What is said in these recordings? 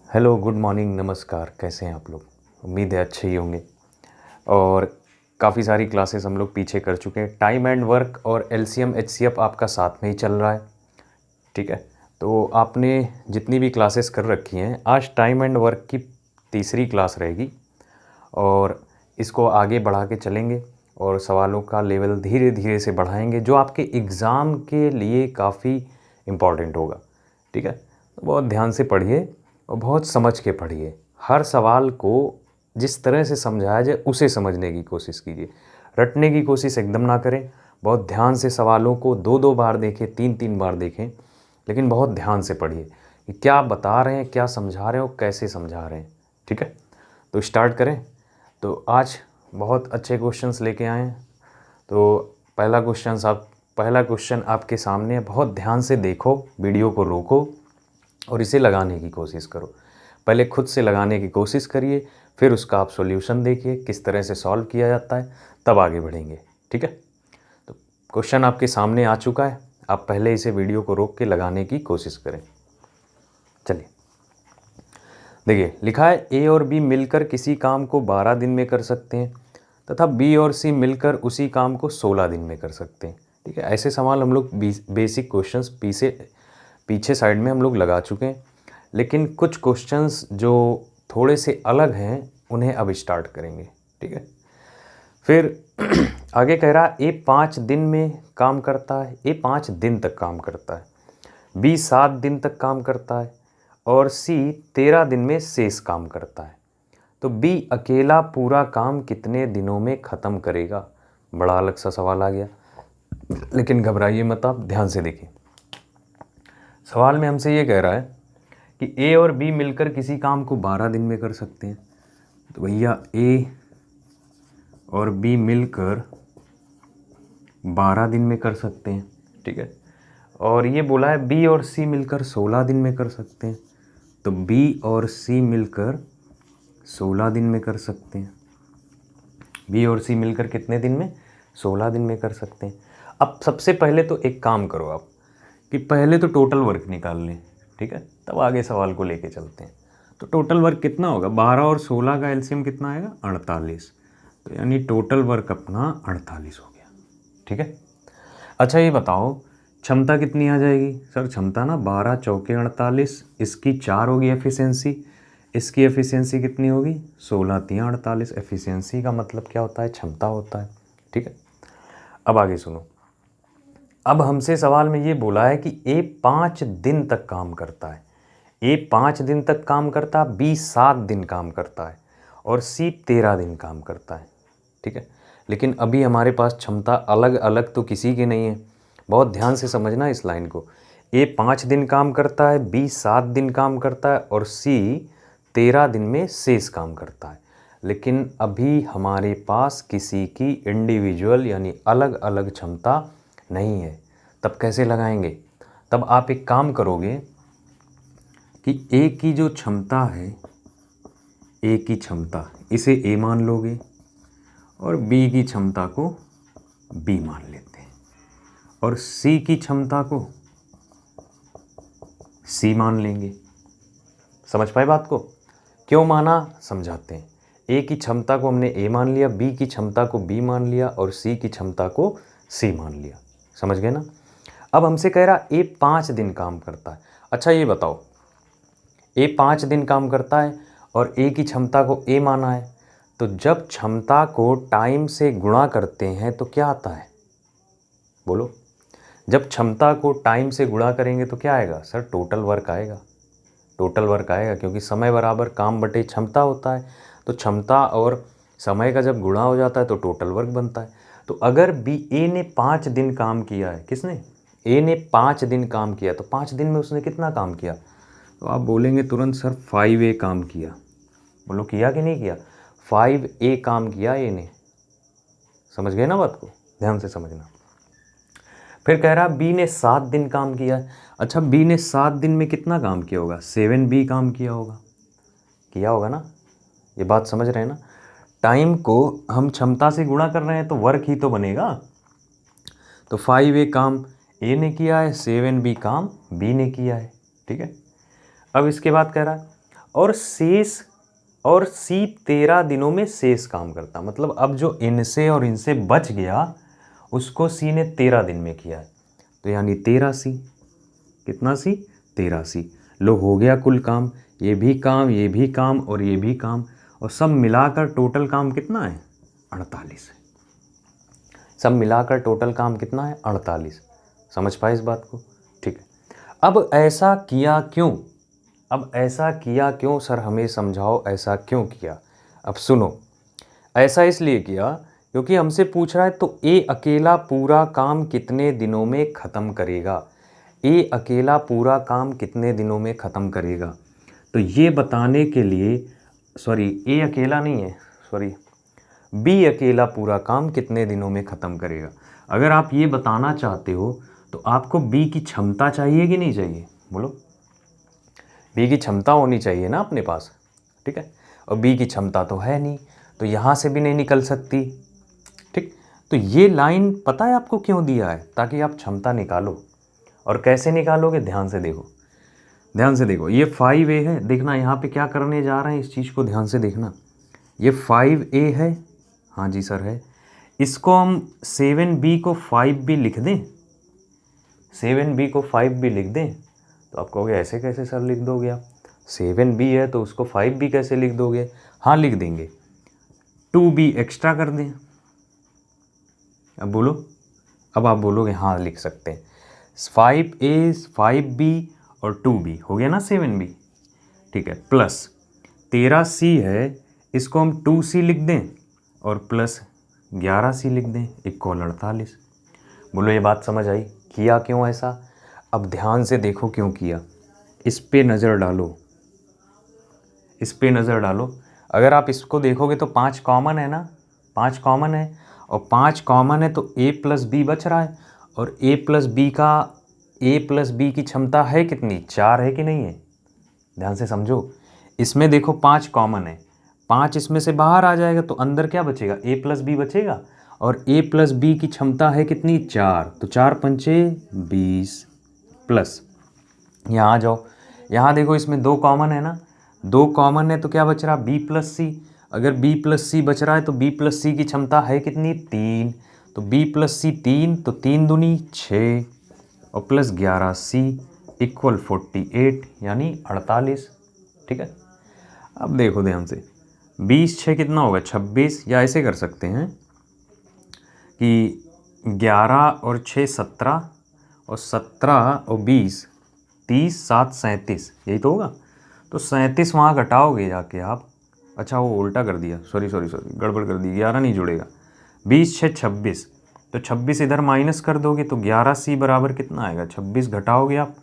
Hello, good morning, नमस्कार। कैसे हैं आप लोग? उम्मीद है अच्छे ही होंगे। और काफ़ी सारी क्लासेस हम लोग पीछे कर चुके हैं। टाइम एंड वर्क और एलसीएम एचसीएफ आपका साथ में ही चल रहा है, ठीक है। तो आपने जितनी भी क्लासेस कर रखी हैं, आज टाइम एंड वर्क की तीसरी क्लास रहेगी और इसको आगे बढ़ा के चलेंगे और सवालों का लेवल धीरे धीरे से बढ़ाएंगे, जो आपके एग्ज़ाम के लिए काफ़ी इम्पॉर्टेंट होगा, ठीक है। तो बहुत ध्यान से पढ़िए और बहुत समझ के पढ़िए। हर सवाल को जिस तरह से समझाया जाए उसे समझने की कोशिश कीजिए। रटने की कोशिश एकदम ना करें। बहुत ध्यान से सवालों को दो दो बार देखें, तीन तीन बार देखें, लेकिन बहुत ध्यान से पढ़िए कि क्या बता रहे हैं, क्या समझा रहे हो, कैसे समझा रहे हैं, ठीक है। तो स्टार्ट करें। तो आज बहुत अच्छे क्वेश्चंस लेके आए हैं। तो पहला क्वेश्चन आपके सामने है। बहुत ध्यान से देखो, वीडियो को रोको और इसे लगाने की कोशिश करो। पहले खुद से लगाने की कोशिश करिए, फिर उसका आप सॉल्यूशन देखिए किस तरह से सॉल्व किया जाता है, तब आगे बढ़ेंगे, ठीक है। तो क्वेश्चन आपके सामने आ चुका है। आप पहले इसे वीडियो को रोक के लगाने की कोशिश करें। चलिए देखिए, लिखा है ए और बी मिलकर किसी काम को 12 दिन में कर सकते हैं तथा बी और सी मिलकर उसी काम को 16 दिन में कर सकते हैं, ठीक है। ऐसे सवाल हम लोग बेसिक क्वेश्चंस पीछे साइड में हम लोग लगा चुके हैं, लेकिन कुछ क्वेश्चंस जो थोड़े से अलग हैं उन्हें अब स्टार्ट करेंगे, ठीक है। फिर आगे कह रहा ए 5 दिन में काम करता है, ए 5 दिन तक काम करता है, बी 7 दिन तक काम करता है और सी 13 दिन में शेष काम करता है। तो बी अकेला पूरा काम कितने दिनों में ख़त्म करेगा? बड़ा अलग सा सवाल आ गया, लेकिन घबराइए मत, आप ध्यान से देखिए। सवाल में हमसे ये कह रहा है कि ए और बी मिलकर किसी काम को 12 दिन में कर सकते हैं। तो भैया ए और बी मिलकर 12 दिन में कर सकते हैं, ठीक है। और ये बोला है बी और सी मिलकर 16 दिन में कर सकते हैं। तो बी और सी मिलकर 16 दिन में कर सकते हैं। बी और सी मिलकर कितने दिन में? 16 दिन में कर सकते हैं। अब सबसे पहले तो एक काम करो आप कि पहले तो टोटल वर्क निकाल लें, ठीक है, तब आगे सवाल को लेके चलते हैं। तो टोटल वर्क कितना होगा? 12 और 16 का एलसीएम कितना आएगा? 48। तो यानी टोटल वर्क अपना 48 हो गया, ठीक है। अच्छा ये बताओ, क्षमता कितनी आ जाएगी? सर क्षमता ना 12 चौके 48, इसकी 4 होगी एफिशिएंसी, इसकी एफिशिएंसी कितनी होगी? 16 तियाँ 48। एफिशिएंसी का मतलब क्या होता है? क्षमता होता है, ठीक है। अब आगे सुनो। अब हमसे सवाल में ये बोला है कि ए 5 दिन तक काम करता है, ए 5 दिन तक काम करता है, बी 7 दिन काम करता है और सी 13 दिन काम करता है, ठीक है। लेकिन अभी हमारे पास क्षमता अलग अलग तो किसी की नहीं है। बहुत ध्यान से समझना इस लाइन को। ए 5 दिन काम करता है, बी 7 दिन काम करता है और सी 13 दिन में शेष काम करता है। लेकिन अभी हमारे पास किसी की इंडिविजुअल यानी अलग अलग क्षमता नहीं है। तब कैसे लगाएंगे? तब आप एक काम करोगे कि ए की जो क्षमता है, ए की क्षमता इसे ए मान लोगे और बी की क्षमता को बी मान लेते हैं और सी की क्षमता को सी मान लेंगे। समझ पाए बात को? क्यों माना समझाते हैं। ए की क्षमता को हमने ए मान लिया, बी की क्षमता को बी मान लिया और सी की क्षमता को सी मान लिया। समझ गए ना? अब हमसे कह रहा ए 5 दिन काम करता है। अच्छा ये बताओ, ए 5 दिन काम करता है और ए की क्षमता को ए माना है, तो जब क्षमता को टाइम से गुणा करते हैं तो क्या आता है? बोलो। जब क्षमता को टाइम से गुणा करेंगे तो क्या आएगा? सर टोटल वर्क आएगा। टोटल वर्क आएगा क्योंकि समय बराबर काम बटे क्षमता होता है। तो क्षमता और समय का जब गुणा हो जाता है तो टोटल वर्क बनता है। तो अगर बी ए ने 5 दिन काम किया है, किसने? ए ने 5 दिन काम किया, तो 5 दिन में उसने कितना काम किया? तो आप बोलेंगे तुरंत सर 5A काम किया। बोलो किया कि नहीं किया? 5A काम किया ए ने। समझ गए ना बात को? ध्यान से समझना। फिर कह रहा बी ने 7 दिन काम किया है। अच्छा बी ने 7 दिन में कितना काम किया होगा? 7B काम किया होगा। किया होगा ना? ये बात समझ रहे हैं ना? टाइम को हम क्षमता से गुणा कर रहे हैं तो वर्क ही तो बनेगा। तो 5A काम ए ने किया है, 7B काम बी ने किया है, ठीक है। अब इसके बाद कह रहा है और शेष और सी 13 दिनों में शेष काम करता। मतलब अब जो इनसे और इनसे बच गया उसको सी ने 13 दिन में किया है, तो यानी 13 सी। कितना सी? 13 सी। लो हो गया कुल काम, ये भी काम, ये भी काम और ये भी काम, और सब मिलाकर टोटल काम कितना है? 48 है। सब मिलाकर टोटल काम कितना है? 48। समझ पाए इस बात को? ठीक है। अब ऐसा किया क्यों? अब ऐसा किया क्यों सर, हमें समझाओ, ऐसा क्यों किया? अब सुनो, ऐसा इसलिए किया क्योंकि हमसे पूछ रहा है तो ए अकेला पूरा काम कितने दिनों में ख़त्म करेगा? ए अकेला पूरा काम कितने दिनों में ख़त्म करेगा? तो ये बताने के लिए, सॉरी ए अकेला नहीं है, सॉरी बी अकेला पूरा काम कितने दिनों में ख़त्म करेगा। अगर आप ये बताना चाहते हो तो आपको बी की क्षमता चाहिए कि नहीं चाहिए? बोलो। बी की क्षमता होनी चाहिए ना अपने पास, ठीक है। और बी की क्षमता तो है नहीं, तो यहाँ से भी नहीं निकल सकती, ठीक। तो ये लाइन पता है आपको क्यों दिया है? ताकि आप क्षमता निकालो। और कैसे निकालोगे? ध्यान से देखो, ध्यान से देखो। ये 5A है, देखना यहाँ पे क्या करने जा रहे हैं, इस चीज़ को ध्यान से देखना। ये 5A है, हाँ जी सर है। इसको हम 7B को 5B लिख दें, 7B को 5B लिख दें। तो आप कहोगे ऐसे कैसे सर लिख दोगे आप? 7B है तो उसको 5B कैसे लिख दोगे? हाँ लिख देंगे, 2B एक्स्ट्रा कर दें। अब बोलो, अब आप बोलोगे हाँ लिख सकते हैं। 5A 5B और 2B हो गया ना 7B, ठीक है। प्लस 13C है, इसको हम 2C लिख दें और प्लस 11C लिख दें, इक्वल 48। बोलो ये बात समझ आई? किया क्यों ऐसा? अब ध्यान से देखो क्यों किया, इस पे नज़र डालो, इस पे नज़र डालो। अगर आप इसको देखोगे तो 5 कॉमन है ना, 5 कॉमन है, और 5 कॉमन है तो a प्लस बी बच रहा है, और a प्लस बी की क्षमता है कितनी? 4 है कि नहीं है? ध्यान से समझो, इसमें देखो 5 कॉमन है, 5 इसमें से बाहर आ जाएगा तो अंदर क्या बचेगा? a प्लस बी बचेगा, और a प्लस बी की क्षमता है कितनी? 4, तो 4 पंचे 20 प्लस, यहाँ आ जाओ, यहाँ देखो इसमें 2 कॉमन है ना, 2 कॉमन है तो क्या बच रहा? b प्लस सी। अगर b प्लस सी बच रहा है तो b प्लस सी की क्षमता है कितनी? 3, तो b प्लस सी 3, तो 3 दूनी 6 और प्लस 11C इक्वल 48 यानी 48, ठीक है। अब देखो ध्यान से, 20 6 कितना होगा? 26, या ऐसे कर सकते हैं कि 11 और 6 17, और 17 और 20 30 7 37, यही तो होगा। तो 37 वहाँ घटाओगे जाके आप, अच्छा वो उल्टा कर दिया, सॉरी गड़बड़ कर दी, 11 नहीं जुड़ेगा। 20 6 26, तो 26 इधर माइनस कर दोगे तो 11C बराबर कितना आएगा? 26 घटाओगे आप,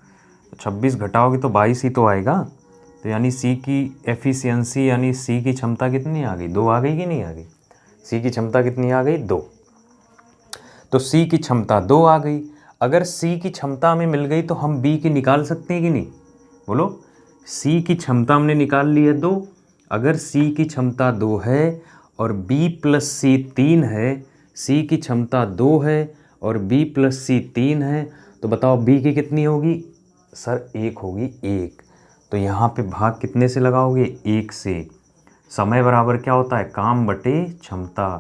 तो 26 घटाओगे तो 22 ही तो आएगा। तो यानी C की एफिशिएंसी यानी C की क्षमता कितनी आ गई? 2 आ गई कि नहीं आ गई? C की क्षमता कितनी आ गई? 2। तो C की क्षमता 2 आ गई। अगर C की क्षमता हमें मिल गई तो हम B की निकाल सकते हैं कि नहीं? बोलो। C की क्षमता हमने निकाल ली है 2। अगर C की क्षमता 2 है और B प्लस C 3 है, C की क्षमता 2 है और B प्लस C 3 है, तो बताओ B की कितनी होगी? सर 1 होगी, 1। तो यहाँ पे भाग कितने से लगाओगे? 1 से। समय बराबर क्या होता है? काम बटे क्षमता।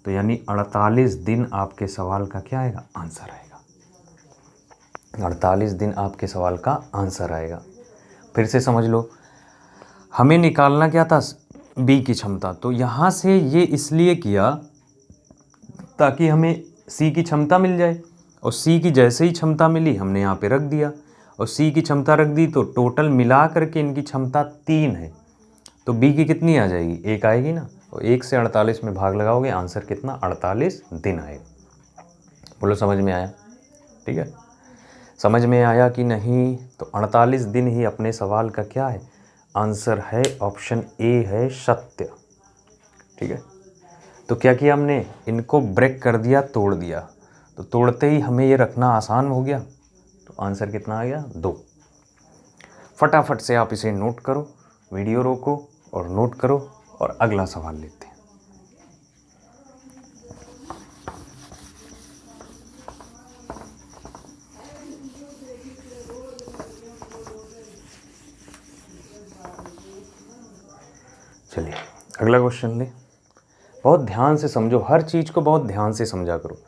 तो यानी 48 दिन आपके सवाल का क्या आएगा? आंसर आएगा। 48 दिन आपके सवाल का आंसर आएगा। फिर से समझ लो, हमें निकालना क्या था? बी की क्षमता। तो यहाँ से ये इसलिए किया ताकि हमें सी की क्षमता मिल जाए, और सी की जैसे ही क्षमता मिली हमने यहाँ पे रख दिया, और सी की क्षमता रख दी तो टोटल मिला करके इनकी क्षमता 3 है। तो बी की कितनी आ जाएगी? 1 आएगी ना, और 1 से 48 में भाग लगाओगे, आंसर कितना? 48 दिन आएगा। बोलो समझ में आया? ठीक है, समझ में आया कि नहीं? तो 48 दिन ही अपने सवाल का क्या है? आंसर है। ऑप्शन ए है सत्य, ठीक है। तो क्या किया हमने? इनको ब्रेक कर दिया, तोड़ दिया। तो तोड़ते ही हमें ये रखना आसान हो गया, तो आंसर कितना आ गया? 2। फटाफट से आप इसे नोट करो, वीडियो रोको और नोट करो, और अगला सवाल लेते हैं। चलिए अगला क्वेश्चन ले। बहुत ध्यान से समझो, हर चीज़ को बहुत ध्यान से समझा करो,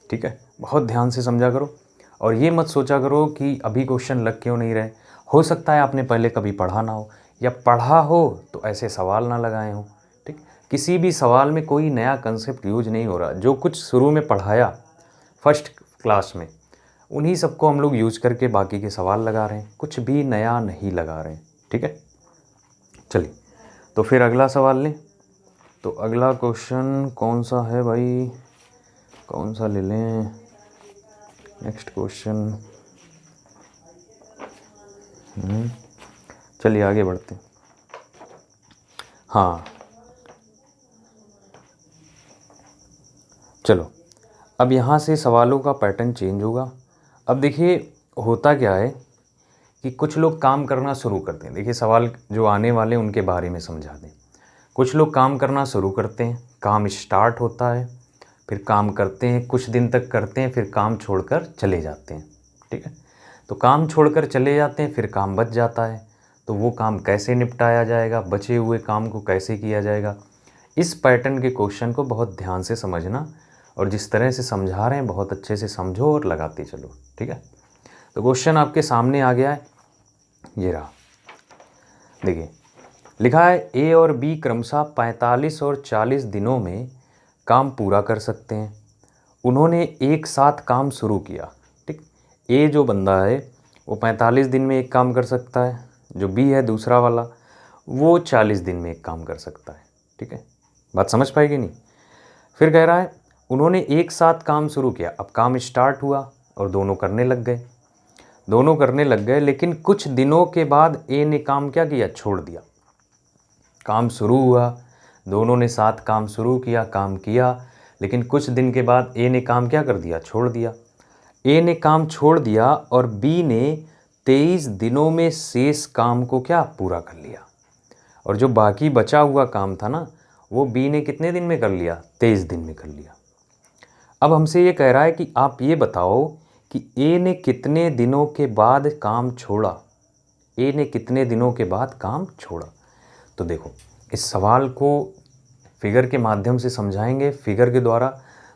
ठीक है, बहुत ध्यान से समझा करो। और ये मत सोचा करो कि अभी क्वेश्चन लग क्यों नहीं रहे। हो सकता है आपने पहले कभी पढ़ा ना हो, या पढ़ा हो तो ऐसे सवाल ना लगाए हो, ठीक। किसी भी सवाल में कोई नया कंसेप्ट यूज नहीं हो रहा। जो कुछ शुरू में पढ़ाया फर्स्ट क्लास में, उन्हीं सबको हम लोग यूज करके बाकी के सवाल लगा रहे हैं, कुछ भी नया नहीं लगा रहे हैं, ठीक है। चलिए तो फिर अगला सवाल लें। तो अगला क्वेश्चन कौन सा है भाई, कौन सा ले लें? नेक्स्ट क्वेश्चन, चलिए आगे बढ़ते हैं। हाँ चलो, अब यहाँ से सवालों का पैटर्न चेंज होगा। अब देखिए होता क्या है कि कुछ लोग काम करना शुरू करते हैं। देखिए सवाल जो आने वाले उनके बारे में समझा दें। कुछ लोग काम करना शुरू करते हैं, काम स्टार्ट होता है, फिर काम करते हैं, कुछ दिन तक करते हैं, फिर काम छोड़कर चले जाते हैं, ठीक है। तो काम छोड़कर चले जाते हैं, फिर काम बच जाता है, तो वो काम कैसे निपटाया जाएगा, बचे हुए काम को कैसे किया जाएगा। इस पैटर्न के क्वेश्चन को बहुत ध्यान से समझना, और जिस तरह से समझा रहे हैं बहुत अच्छे से समझो और लगाते चलो, ठीक है। तो क्वेश्चन आपके सामने आ गया है, ये रहा। देखिए लिखा है ए और बी क्रमशः 45 और 40 दिनों में काम पूरा कर सकते हैं। उन्होंने एक साथ काम शुरू किया, ठीक। ए जो बंदा है वो 45 दिन में एक काम कर सकता है, जो बी है दूसरा वाला वो 40 दिन में एक काम कर सकता है, ठीक है। बात समझ पाएगी नहीं। फिर कह रहा है उन्होंने एक साथ काम शुरू किया। अब काम स्टार्ट हुआ और दोनों करने लग गए, लेकिन कुछ दिनों के बाद ए ने काम क्या किया, छोड़ दिया। काम शुरू हुआ, दोनों ने साथ काम शुरू किया, काम किया, लेकिन कुछ दिन के बाद ए ने काम क्या कर दिया, छोड़ दिया। ए ने काम छोड़ दिया और बी ने 23 दिनों में शेष काम को क्या पूरा कर लिया। और जो बाकी बचा हुआ काम था ना, वो बी ने कितने दिन में कर लिया, 23 दिन में कर लिया। अब हमसे ये कह रहा है कि आप ये बताओ कि ए ने कितने दिनों के बाद काम छोड़ा। ए ने कितने दिनों के बाद काम छोड़ा। तो देखो इस सवाल को फिगर के माध्यम से समझाएंगे, फिगर के द्वारा।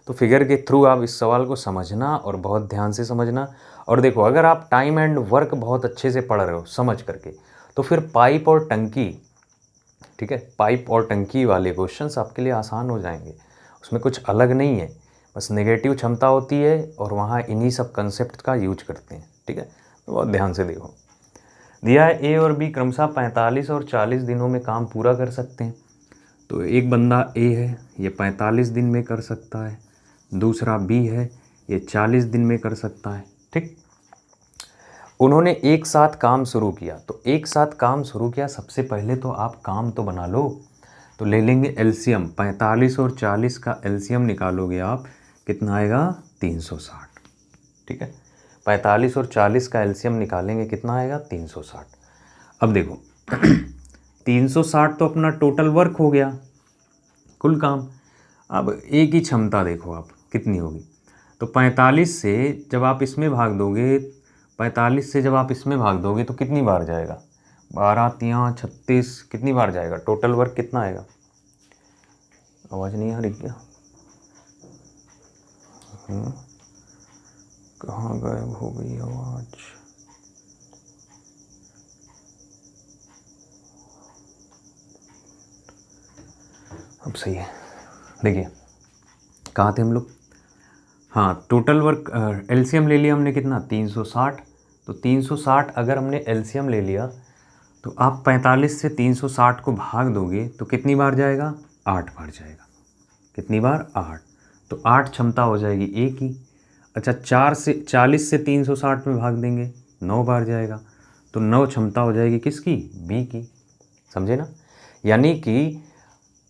तो फिगर के थ्रू आप इस सवाल को समझना और बहुत ध्यान से समझना। और देखो अगर आप टाइम एंड वर्क बहुत अच्छे से पढ़ रहे हो समझ करके, तो फिर पाइप और टंकी, ठीक है, पाइप और टंकी वाले क्वेश्चंस आपके लिए आसान हो जाएंगे। उसमें कुछ अलग नहीं है, बस नेगेटिव क्षमता होती है और वहाँ इन्हीं सब कंसेप्ट का यूज करते हैं, ठीक है। तो बहुत ध्यान से देखो। दिया है ए और बी क्रमशः 45 और 40 दिनों में काम पूरा कर सकते हैं। तो एक बंदा ए है, ये 45 दिन में कर सकता है, दूसरा बी है, ये 40 दिन में कर सकता है, ठीक। उन्होंने एक साथ काम शुरू किया। तो एक साथ काम शुरू किया, सबसे पहले तो आप काम तो बना लो। तो ले लेंगे एलसीएम, 45 और 40 का एलसीएम निकालोगे आप, कितना आएगा, 360, ठीक है। 45 और 40 का एलसीएम निकालेंगे, कितना आएगा, 360। अब देखो 360 तो अपना टोटल वर्क हो गया, कुल काम। अब एक ही क्षमता देखो आप कितनी होगी। तो 45 से जब आप इसमें भाग दोगे, 45 से जब आप इसमें भाग दोगे तो कितनी बार जाएगा, 12 3 36, कितनी बार जाएगा, टोटल वर्क कितना आएगा। आवाज़ नहीं आ रही क्या, कहाँ गायब हो गई आवाज़। अब सही है। देखिए कहाँ थे हम लोग, हाँ टोटल वर्क एलसीएम ले लिया हमने, कितना, 360। तो 360 अगर हमने एलसीएम ले लिया तो आप 45 से 360 को भाग दोगे तो कितनी बार जाएगा, 8 बार जाएगा। कितनी बार, 8। तो 8 क्षमता हो जाएगी ए की। अच्छा 40 से 360 में भाग देंगे, 9 बार जाएगा। तो 9 क्षमता हो जाएगी किसकी, बी की। समझे ना। यानी कि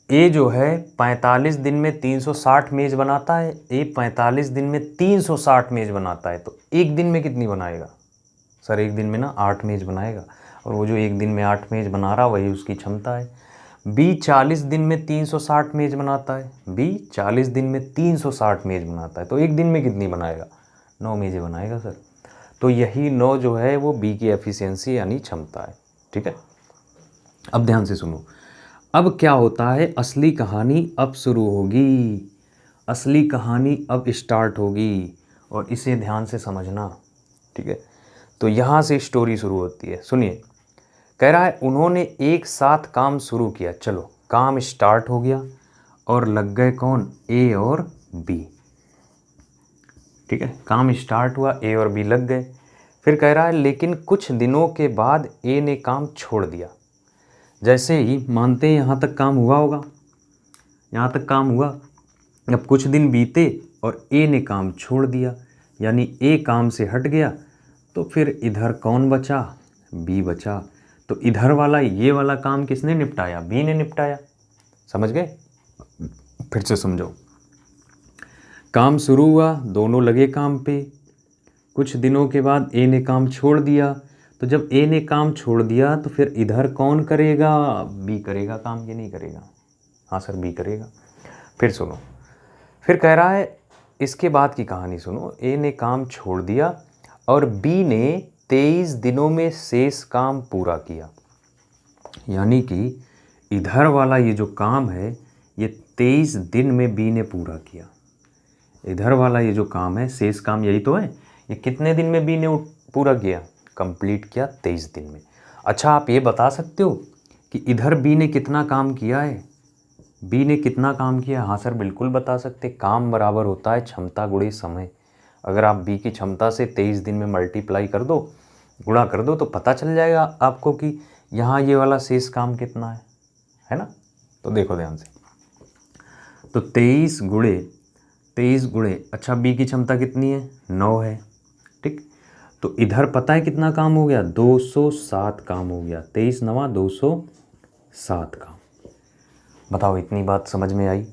ए जो है 45 दिन में 360 मेज बनाता है, ए 45 दिन में 360 मेज बनाता है। तो एक दिन में कितनी बनाएगा, सर एक दिन में ना 8 मेज बनाएगा। और वो जो एक दिन में 8 मेज बना रहा वही उसकी क्षमता है। बी 40 दिन में 360 मेज बनाता है, बी 40 दिन में 360 मेज बनाता है। तो एक दिन में कितनी बनाएगा, 9 मेजें बनाएगा सर। तो यही 9 जो है वो बी की एफिशिएंसी यानी क्षमता है, ठीक है। अब ध्यान से सुनो। अब क्या होता है, असली कहानी अब शुरू होगी, असली कहानी अब स्टार्ट होगी, और इसे ध्यान से समझना, ठीक है। तो यहाँ से स्टोरी शुरू होती है, सुनिए। कह रहा है उन्होंने एक साथ काम शुरू किया, चलो काम स्टार्ट हो गया, और लग गए कौन, ए और बी, ठीक है। काम स्टार्ट हुआ, ए और बी लग गए। फिर कह रहा है लेकिन कुछ दिनों के बाद ए ने काम छोड़ दिया। जैसे ही मानते हैं यहाँ तक काम हुआ होगा, यहाँ तक काम हुआ, अब कुछ दिन बीते और ए ने काम छोड़ दिया, यानी ए काम से हट गया, तो फिर इधर कौन बचा, बी बचा। तो इधर वाला ये वाला काम किसने निपटाया, बी ने निपटाया। समझ गए, फिर से समझो। काम शुरू हुआ, दोनों लगे काम पे, कुछ दिनों के बाद ए ने काम छोड़ दिया, तो जब ए ने काम छोड़ दिया तो फिर इधर कौन करेगा, बी करेगा काम, कि नहीं करेगा, हाँ सर बी करेगा। फिर सुनो, फिर कह रहा है इसके बाद की कहानी सुनो। ए ने काम छोड़ दिया और बी ने 23 दिनों में शेष काम पूरा किया, यानी कि इधर वाला ये जो काम है ये 23 दिन में बी ने पूरा किया। इधर वाला ये जो काम है, शेष काम यही तो है, ये कितने दिन में बी ने पूरा किया, कंप्लीट किया 23 दिन में। अच्छा आप ये बता सकते हो कि इधर बी ने कितना काम किया है, बी ने कितना काम किया। हाँ सर बिल्कुल बता सकते, काम बराबर होता है क्षमता गुणे समय। अगर आप बी की क्षमता से 23 दिन में मल्टीप्लाई कर दो, गुणा कर दो, तो पता चल जाएगा आपको कि यहाँ ये वाला शेष काम कितना है ना। तो देखो ध्यान से, तो 23 गुणे, अच्छा बी की क्षमता कितनी है, 9 है, ठीक। तो इधर पता है कितना काम हो गया, 207 काम हो गया, 23 नवा 207 काम। बताओ इतनी बात समझ में आई।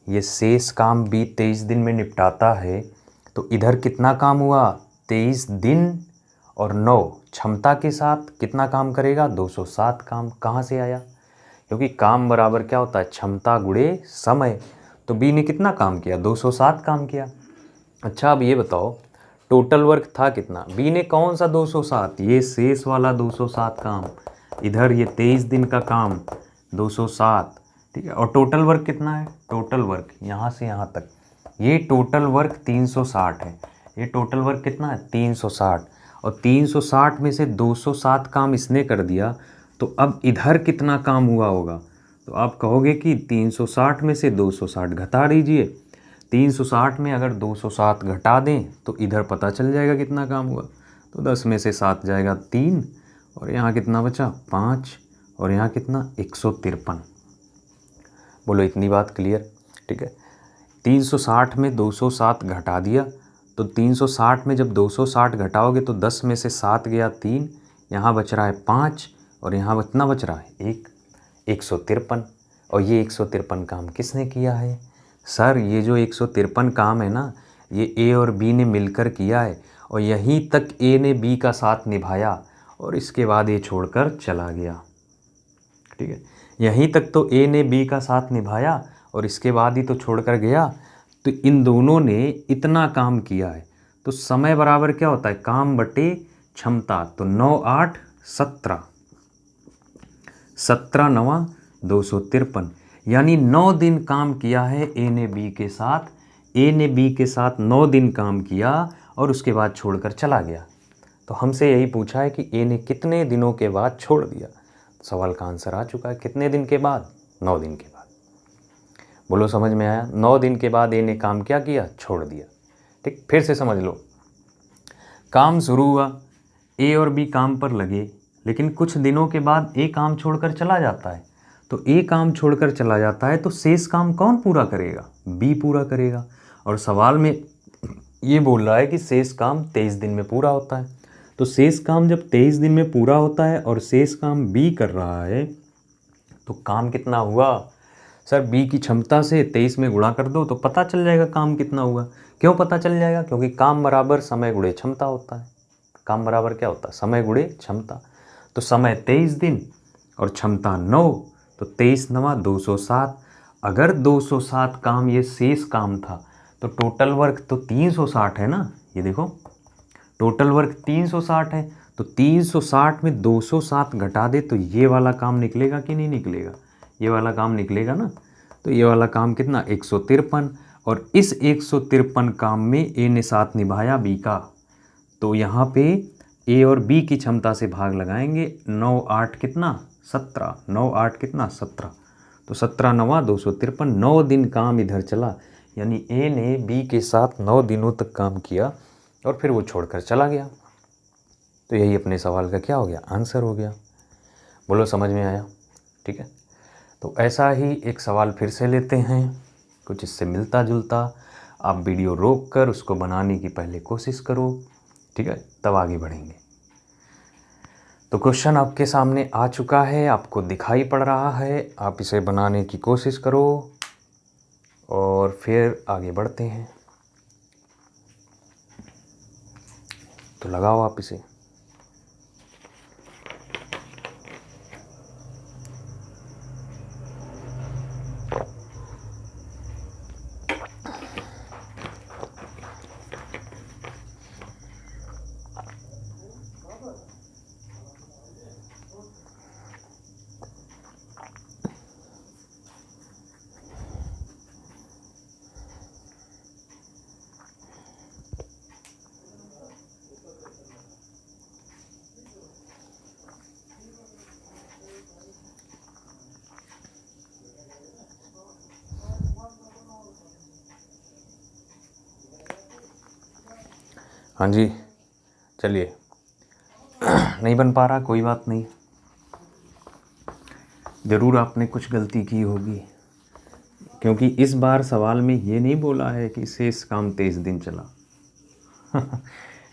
ये शेष काम बी 23 दिन में निपटाता है, तो इधर कितना काम हुआ, 23 दिन और 9 क्षमता के साथ कितना काम करेगा, 207 काम। कहाँ से आया, क्योंकि काम बराबर क्या होता है, क्षमता गुणे समय। तो बी ने कितना काम किया, 207 काम किया। अच्छा अब ये बताओ टोटल वर्क था कितना, बी ने कौन सा 207, ये शेष वाला 207 काम, इधर ये 23 दिन का काम 207, ठीक है। और टोटल वर्क कितना है, टोटल वर्क यहाँ से यहाँ तक, ये टोटल वर्क 360 है। ये टोटल वर्क कितना है, 360, और 360 में से 207 काम इसने कर दिया, तो अब इधर कितना काम हुआ होगा। तो आप कहोगे कि 360 में से 260 घटा दीजिए, 360 में अगर 207 घटा दें तो इधर पता चल जाएगा कितना काम हुआ। तो 10 में से 7 जाएगा 3, और यहाँ कितना बचा 5, और यहाँ कितना 153। बोलो इतनी बात क्लियर, ठीक है। 360 में 207 घटा दिया, तो 360 में जब 260 घटाओगे तो 10 में से 7 गया 3, यहाँ बच रहा है 5, और यहाँ कितना बच रहा है 153। और ये 153 काम किसने किया है, सर ये जो 153 काम है ना, ये ए और बी ने मिलकर किया है, और यहीं तक ए ने बी का साथ निभाया, और इसके बाद ये छोड़कर चला गया, ठीक है। यहीं तक तो ए ने बी का साथ निभाया, और इसके बाद ही तो छोड़कर गया। तो इन दोनों ने इतना काम किया है, तो समय बराबर क्या होता है, काम बटे क्षमता। तो 9 8 17, 17 नवा 253, यानी 9 दिन काम किया है ए ने बी के साथ। ए ने बी के साथ 9 दिन काम किया और उसके बाद छोड़कर चला गया। तो हमसे यही पूछा है कि ए ने कितने दिनों के बाद छोड़ दिया। सवाल का आंसर आ चुका है, कितने दिन के बाद, 9 दिन के बाद। बोलो समझ में आया, 9 दिन के बाद ए ने काम क्या किया, छोड़ दिया, ठीक। फिर से समझ लो, काम शुरू हुआ, ए और बी काम पर लगे, लेकिन कुछ दिनों के बाद ए काम छोड़कर चला जाता है। तो ए काम छोड़कर चला जाता है, तो शेष काम कौन पूरा करेगा, बी पूरा करेगा। और सवाल में ये बोल रहा है कि शेष काम 23 दिन में पूरा होता है। तो शेष काम जब 23 दिन में पूरा होता है और शेष काम बी कर रहा है, तो काम कितना हुआ, सर बी की क्षमता से 23 में गुणा कर दो तो पता चल जाएगा काम कितना हुआ। क्यों पता चल जाएगा, क्योंकि काम बराबर समय गुणे क्षमता होता है। काम बराबर क्या होता है, समय गुणे क्षमता। तो समय 23 दिन और क्षमता 9, तो 23 नवा 207। अगर 207 काम ये शेष काम था, तो टोटल वर्क तो 360 है ना। ये देखो टोटल वर्क 360 है, तो 360 में 207 घटा दे तो ये वाला काम निकलेगा कि नहीं निकलेगा, ये वाला काम निकलेगा ना, तो ये वाला काम कितना 153, और इस 153 काम में ए ने साथ निभाया बी का, तो यहाँ पे ए और बी की क्षमता से भाग लगाएंगे। 9 8 कितना 17, 9 8 कितना 17, तो 17 9 253, 9 दिन काम इधर चला, यानी ए ने बी के साथ 9 दिनों तक काम किया और फिर वो छोड़कर चला गया। तो यही अपने सवाल का क्या हो गया, आंसर हो गया। बोलो समझ में आया? ठीक है, तो ऐसा ही एक सवाल फिर से लेते हैं, कुछ इससे मिलता जुलता। आप वीडियो रोक कर उसको बनाने की पहले कोशिश करो, ठीक है, तब आगे बढ़ेंगे। तो क्वेश्चन आपके सामने आ चुका है, आपको दिखाई पड़ रहा है, आप इसे बनाने की कोशिश करो और फिर आगे बढ़ते हैं। तो लगाओ आप इसे। हाँ जी, चलिए। नहीं बन पा रहा, कोई बात नहीं, ज़रूर आपने कुछ गलती की होगी, क्योंकि इस बार सवाल में ये नहीं बोला है कि शेष काम 23 दिन चला।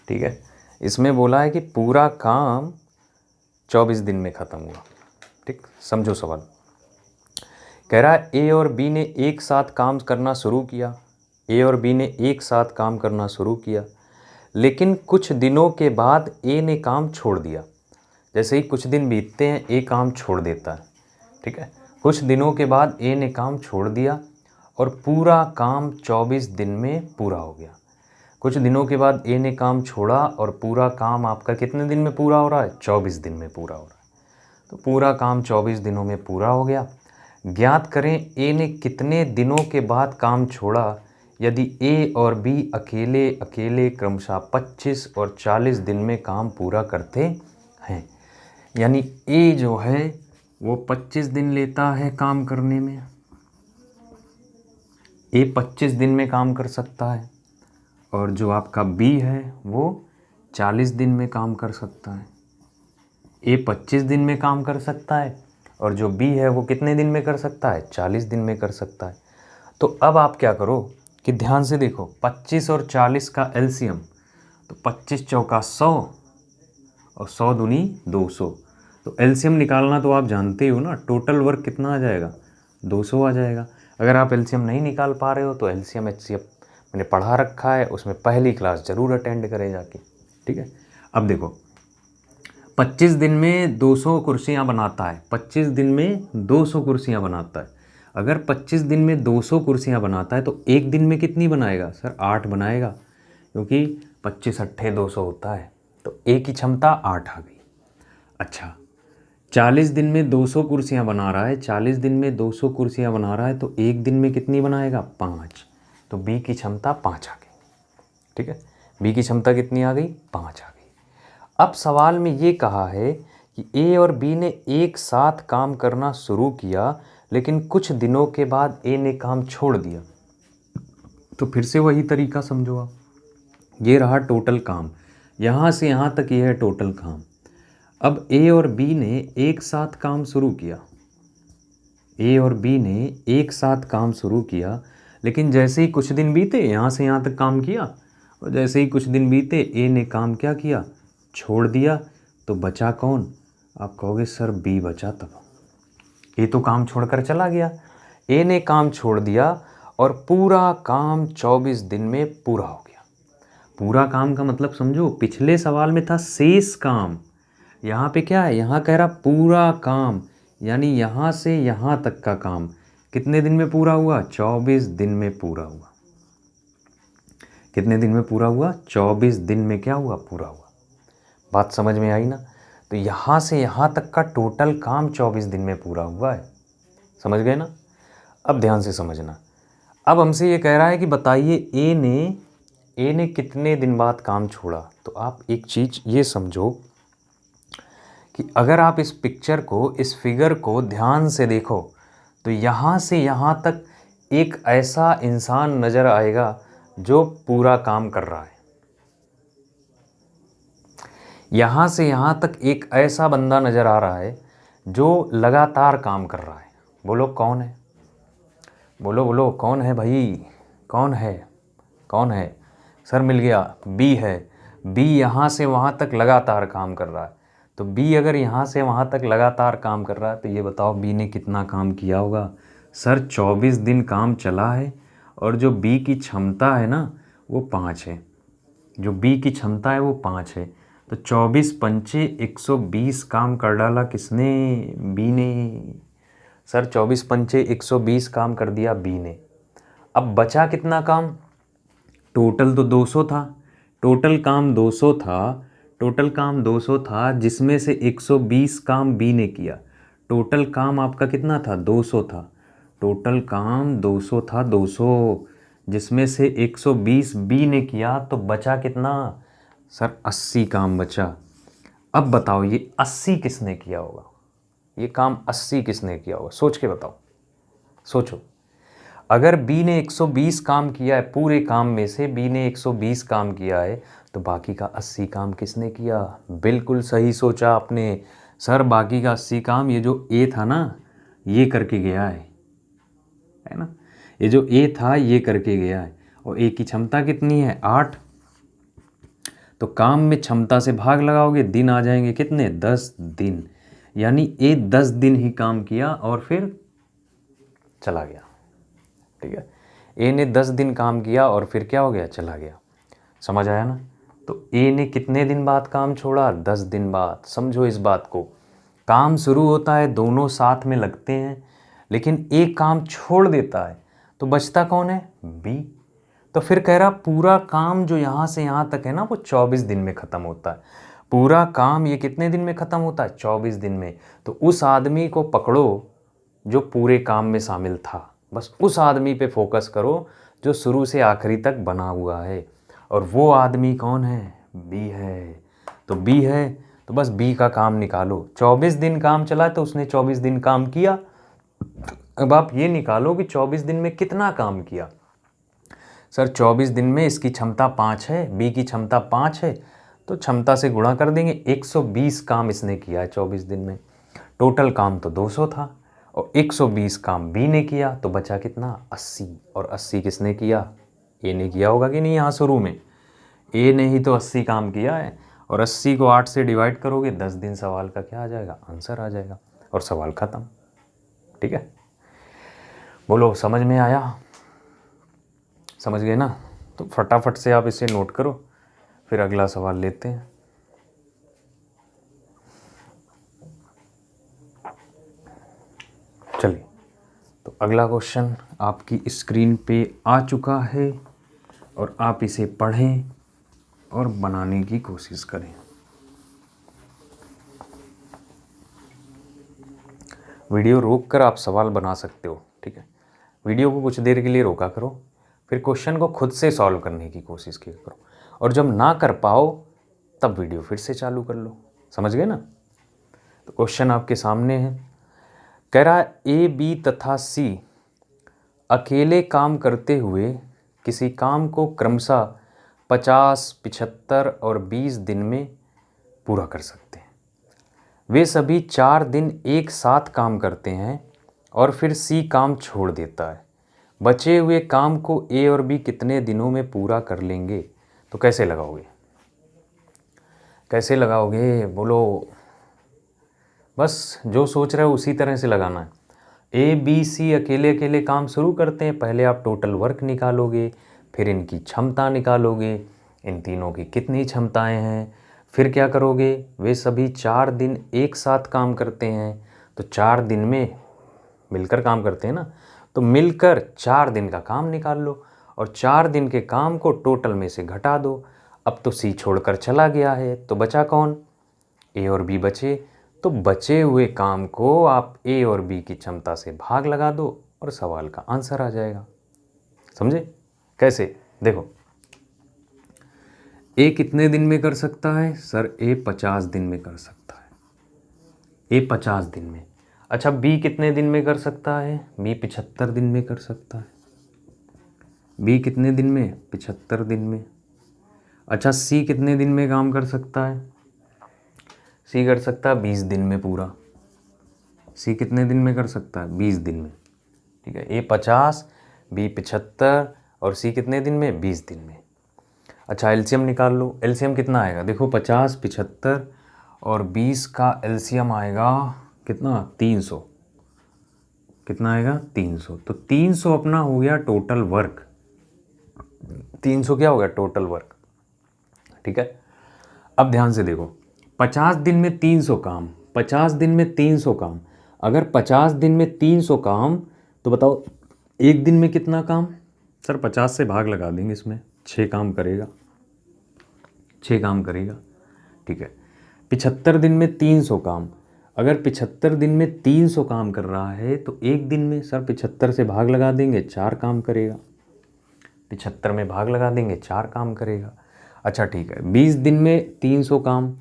ठीक है, इसमें बोला है कि पूरा काम 24 दिन में ख़त्म हुआ। ठीक, समझो सवाल। कह रहा है ए और बी ने एक साथ काम करना शुरू किया, ए और बी ने एक साथ काम करना शुरू किया, लेकिन कुछ दिनों के बाद ए ने काम छोड़ दिया। जैसे ही कुछ दिन बीतते हैं ए काम छोड़ देता है। ठीक है, कुछ दिनों के बाद ए ने काम छोड़ दिया और पूरा काम 24 दिन में पूरा हो गया। कुछ दिनों के बाद ए ने काम छोड़ा और पूरा काम आपका कितने दिन में पूरा हो रहा है, 24 दिन में पूरा हो रहा है। तो पूरा काम 24 दिनों में पूरा हो गया। ज्ञात करें ए ने कितने दिनों के बाद काम छोड़ा यदि ए और बी अकेले अकेले क्रमशः 25 और 40 दिन में काम पूरा करते हैं। यानी ए जो है वो 25 दिन लेता है काम करने में, ए 25 दिन में काम कर सकता है, और जो आपका बी है वो 40 दिन में काम कर सकता है। ए 25 दिन में काम कर सकता है और जो बी है वो कितने दिन में कर सकता है, 40 दिन में कर सकता है। तो अब आप क्या करो कि ध्यान से देखो, 25 और 40 का एलसीएम, तो 25 चौका 100 और 100 दूनी 200। तो एलसीएम निकालना तो आप जानते हो ना, टोटल वर्क कितना आ जाएगा, 200 आ जाएगा। अगर आप एलसीएम नहीं निकाल पा रहे हो तो एलसीएम एचसीएफ मैंने पढ़ा रखा है, उसमें पहली क्लास ज़रूर अटेंड करें जाके। ठीक है, अब देखो 25 दिन में 200 कुर्सियाँ बनाता है, 25 दिन में 200 कुर्सियाँ बनाता है। अगर 25 दिन में 200 कुर्सियाँ बनाता है तो एक दिन में कितनी बनाएगा सर, 8 बनाएगा, क्योंकि 25 अट्ठे 200 होता है, तो ए की क्षमता 8 आ गई। अच्छा, 40 दिन में 200 कुर्सियाँ बना रहा है, 40 दिन में 200 कुर्सियाँ बना रहा है तो एक दिन में कितनी बनाएगा, 5, तो बी की क्षमता 5 आ गई। ठीक है, बी की क्षमता कितनी आ गई, 5 आ गई। अब सवाल में ये कहा है कि ए और बी ने एक साथ काम करना शुरू किया, लेकिन कुछ दिनों के बाद ए ने काम छोड़ दिया। तो फिर से वही तरीका समझो आप, ये रहा टोटल काम, यहाँ से यहाँ तक ये है टोटल काम। अब ए और बी ने एक साथ काम शुरू किया, ए और बी ने एक साथ काम शुरू किया, लेकिन जैसे ही कुछ दिन बीते यहाँ से यहाँ तक काम किया, और जैसे ही कुछ दिन बीते ए ने काम क्या किया, छोड़ दिया। तो बचा कौन, आप कहोगे सर बी बचा। तब ए तो काम छोड़कर चला गया, ए ने काम छोड़ दिया और पूरा काम 24 दिन में पूरा हो गया। पूरा काम का मतलब समझो, पिछले सवाल में था शेष काम, यहाँ पे क्या है, यहाँ कह रहा पूरा काम, यानी यहाँ से यहाँ तक का काम कितने दिन में पूरा हुआ, 24 दिन में पूरा हुआ। कितने दिन में पूरा हुआ, 24 दिन में क्या हुआ, पूरा हुआ। बात समझ में आई ना। तो यहाँ से यहाँ तक का टोटल काम 24 दिन में पूरा हुआ है। समझ गए ना? अब ध्यान से समझना। अब हमसे ये कह रहा है कि बताइए ए ने कितने दिन बाद काम छोड़ा। तो आप एक चीज़ ये समझो कि अगर आप इस पिक्चर को, इस फिगर को ध्यान से देखो तो यहाँ से यहाँ तक एक ऐसा इंसान नज़र आएगा जो पूरा काम कर रहा है। यहाँ से यहाँ तक एक ऐसा बंदा नज़र आ रहा है जो लगातार काम कर रहा है। बोलो कौन है? बोलो बोलो कौन है भाई? कौन है? कौन है? सर मिल गया, बी है। बी यहाँ से वहाँ तक लगातार काम कर रहा है। तो बी अगर यहाँ से वहाँ तक लगातार काम कर रहा है तो ये बताओ बी ने कितना काम किया होगा? सर 24 दिन काम चला है और जो बी की क्षमता है ना वो 5 है। जो बी की क्षमता है वो 5 है। तो 24 पंचे 120 काम कर डाला किसने? बी ने। सर 24 पंचे 120 काम कर दिया बी ने। अब बचा कितना काम? टोटल तो 200 था। टोटल काम 200 था। टोटल काम 200 था जिसमें से 120 काम बी ने किया। टोटल काम आपका कितना था? 200 था। टोटल काम 200 था, 200 जिसमें से 120 बी ने किया। तो बचा कितना? सर 80 काम बचा। अब बताओ ये 80 किसने किया होगा? ये काम 80 किसने किया होगा? सोच के बताओ, सोचो। अगर बी ने 120 काम किया है, पूरे काम में से बी ने 120 काम किया है तो बाकी का 80 काम किसने किया? बिल्कुल सही सोचा आपने। सर बाकी का 80 काम ये जो ए था ना ये करके गया है ना? ये जो ए था ये करके गया है। और ए की क्षमता कितनी है? 8। तो काम में क्षमता से भाग लगाओगे, दिन आ जाएंगे कितने? 10 दिन। यानी ए 10 दिन ही काम किया और फिर चला गया। ठीक है, ए ने 10 दिन काम किया और फिर क्या हो गया? चला गया। समझ आया ना? तो ए ने कितने दिन बाद काम छोड़ा? 10 दिन बाद। समझो इस बात को। काम शुरू होता है, दोनों साथ में लगते हैं, लेकिन एक काम छोड़ देता है तो बचता कौन है? बी। तो फिर कह रहा पूरा काम जो यहाँ से यहाँ तक है ना वो 24 दिन में ख़त्म होता है। पूरा काम ये कितने दिन में ख़त्म होता है? 24 दिन में। तो उस आदमी को पकड़ो जो पूरे काम में शामिल था। बस उस आदमी पे फोकस करो जो शुरू से आखिरी तक बना हुआ है। और वो आदमी कौन है? बी है। तो बी है तो बस बी का काम निकालो। 24 दिन काम चला तो उसने 24 दिन काम किया। अब आप ये निकालो कि 24 दिन में कितना काम किया। सर 24 दिन में इसकी क्षमता 5 है, बी की क्षमता 5 है, तो क्षमता से गुणा कर देंगे। 120 काम इसने किया है 24 दिन में। टोटल काम तो 200 था और 120 काम बी ने किया तो बचा कितना? 80। और 80 किसने किया? ए ने किया होगा कि नहीं? यहाँ शुरू में ए ने ही तो 80 काम किया है। और 80 को 8 से डिवाइड करोगे 10 दिन, सवाल का क्या आ जाएगा? आंसर आ जाएगा और सवाल ख़त्म। ठीक है, बोलो समझ में आया? समझ गए ना? तो फटाफट से आप इसे नोट करो, फिर अगला सवाल लेते हैं। चलिए, तो अगला क्वेश्चन आपकी स्क्रीन पे आ चुका है और आप इसे पढ़ें और बनाने की कोशिश करें। वीडियो रोक कर आप सवाल बना सकते हो। ठीक है, वीडियो को कुछ देर के लिए रोका करो, फिर क्वेश्चन को खुद से सॉल्व करने की कोशिश किया करो, और जब ना कर पाओ तब वीडियो फिर से चालू कर लो। समझ गए ना? तो क्वेश्चन आपके सामने है। कह रहा है ए, बी तथा सी अकेले काम करते हुए किसी काम को क्रमशः 50, 75 और 20 दिन में पूरा कर सकते हैं। वे सभी 4 दिन एक साथ काम करते हैं और फिर सी काम छोड़ देता है। बचे हुए काम को ए और बी कितने दिनों में पूरा कर लेंगे? तो कैसे लगाओगे? कैसे लगाओगे? बोलो। बस जो सोच रहे हो उसी तरह से लगाना है। ए, बी, सी अकेले अकेले काम शुरू करते हैं। पहले आप टोटल वर्क निकालोगे, फिर इनकी क्षमता निकालोगे, इन तीनों की कितनी क्षमताएं हैं, फिर क्या करोगे? वे सभी 4 दिन एक साथ काम करते हैं, तो 4 दिन में मिलकर काम करते हैं ना, तो मिलकर 4 दिन का काम निकाल लो और 4 दिन के काम को टोटल में से घटा दो। अब तो सी छोड़कर चला गया है तो बचा कौन? ए और बी बचे। तो बचे हुए काम को आप ए और बी की क्षमता से भाग लगा दो और सवाल का आंसर आ जाएगा। समझे कैसे? देखो, ए कितने दिन में कर सकता है? सर ए 50 दिन में कर सकता है। ए 50 दिन में। अच्छा, बी कितने दिन में कर सकता है? बी 75 दिन में कर सकता है। बी कितने दिन में? 75 दिन में। अच्छा, सी कितने दिन में काम कर सकता है? सी कर सकता है 20 दिन में पूरा। सी कितने दिन में कर सकता है? 20 दिन में। ठीक है, ए 50, बी 75 और सी कितने दिन में? 20 दिन में। अच्छा, एलसीएम निकाल लो। एलसीएम कितना आएगा? देखो 50, 75 और 20 का एलसीएम आएगा कितना? 300। कितना आएगा? 300। तो 300 अपना हो गया टोटल वर्क। 300 क्या हो गया? Total work. ठीक है, अब ध्यान से देखो, 50 दिन में 300 काम, 50 दिन में 300 काम। अगर 50 दिन में 300 काम तो बताओ एक दिन में कितना काम? सर 50 से भाग लगा देंगे इसमें, 6 काम करेगा। 6 काम करेगा। ठीक है, 75 दिन में 300 काम। अगर 75 दिन में 300 काम कर रहा है तो एक दिन में सर 75 से भाग लगा देंगे, 4 काम करेगा। 75 में भाग लगा देंगे, 4 काम करेगा। अच्छा ठीक है, 20 दिन में 300 काम।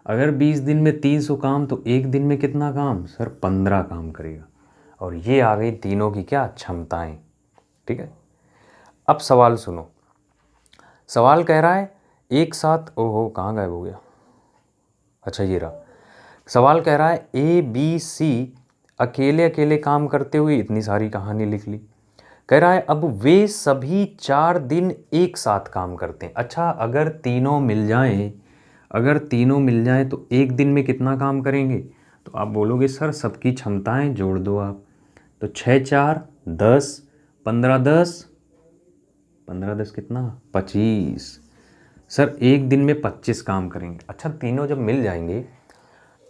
अगर 20 दिन में 300 काम तो एक दिन में कितना काम? सर 15 काम करेगा। और ये आ गई तीनों की क्या? क्षमताएं। ठीक है, अब सवाल सुनो। सवाल कह रहा है एक साथ, ओहो कहाँ गायब हो गया? अच्छा ये रहा। सवाल कह रहा है ए बी सी अकेले अकेले काम करते हुए इतनी सारी कहानी लिख ली। कह रहा है अब वे सभी 4 दिन एक साथ काम करते हैं। अच्छा, अगर तीनों मिल जाएं, अगर तीनों मिल जाएं तो एक दिन में कितना काम करेंगे? तो आप बोलोगे सर सबकी क्षमताएं जोड़ दो आप। तो 6 4 10, 15 10, 15 10 कितना? 25। सर एक दिन में 25 काम करेंगे। अच्छा, तीनों जब मिल जाएंगे,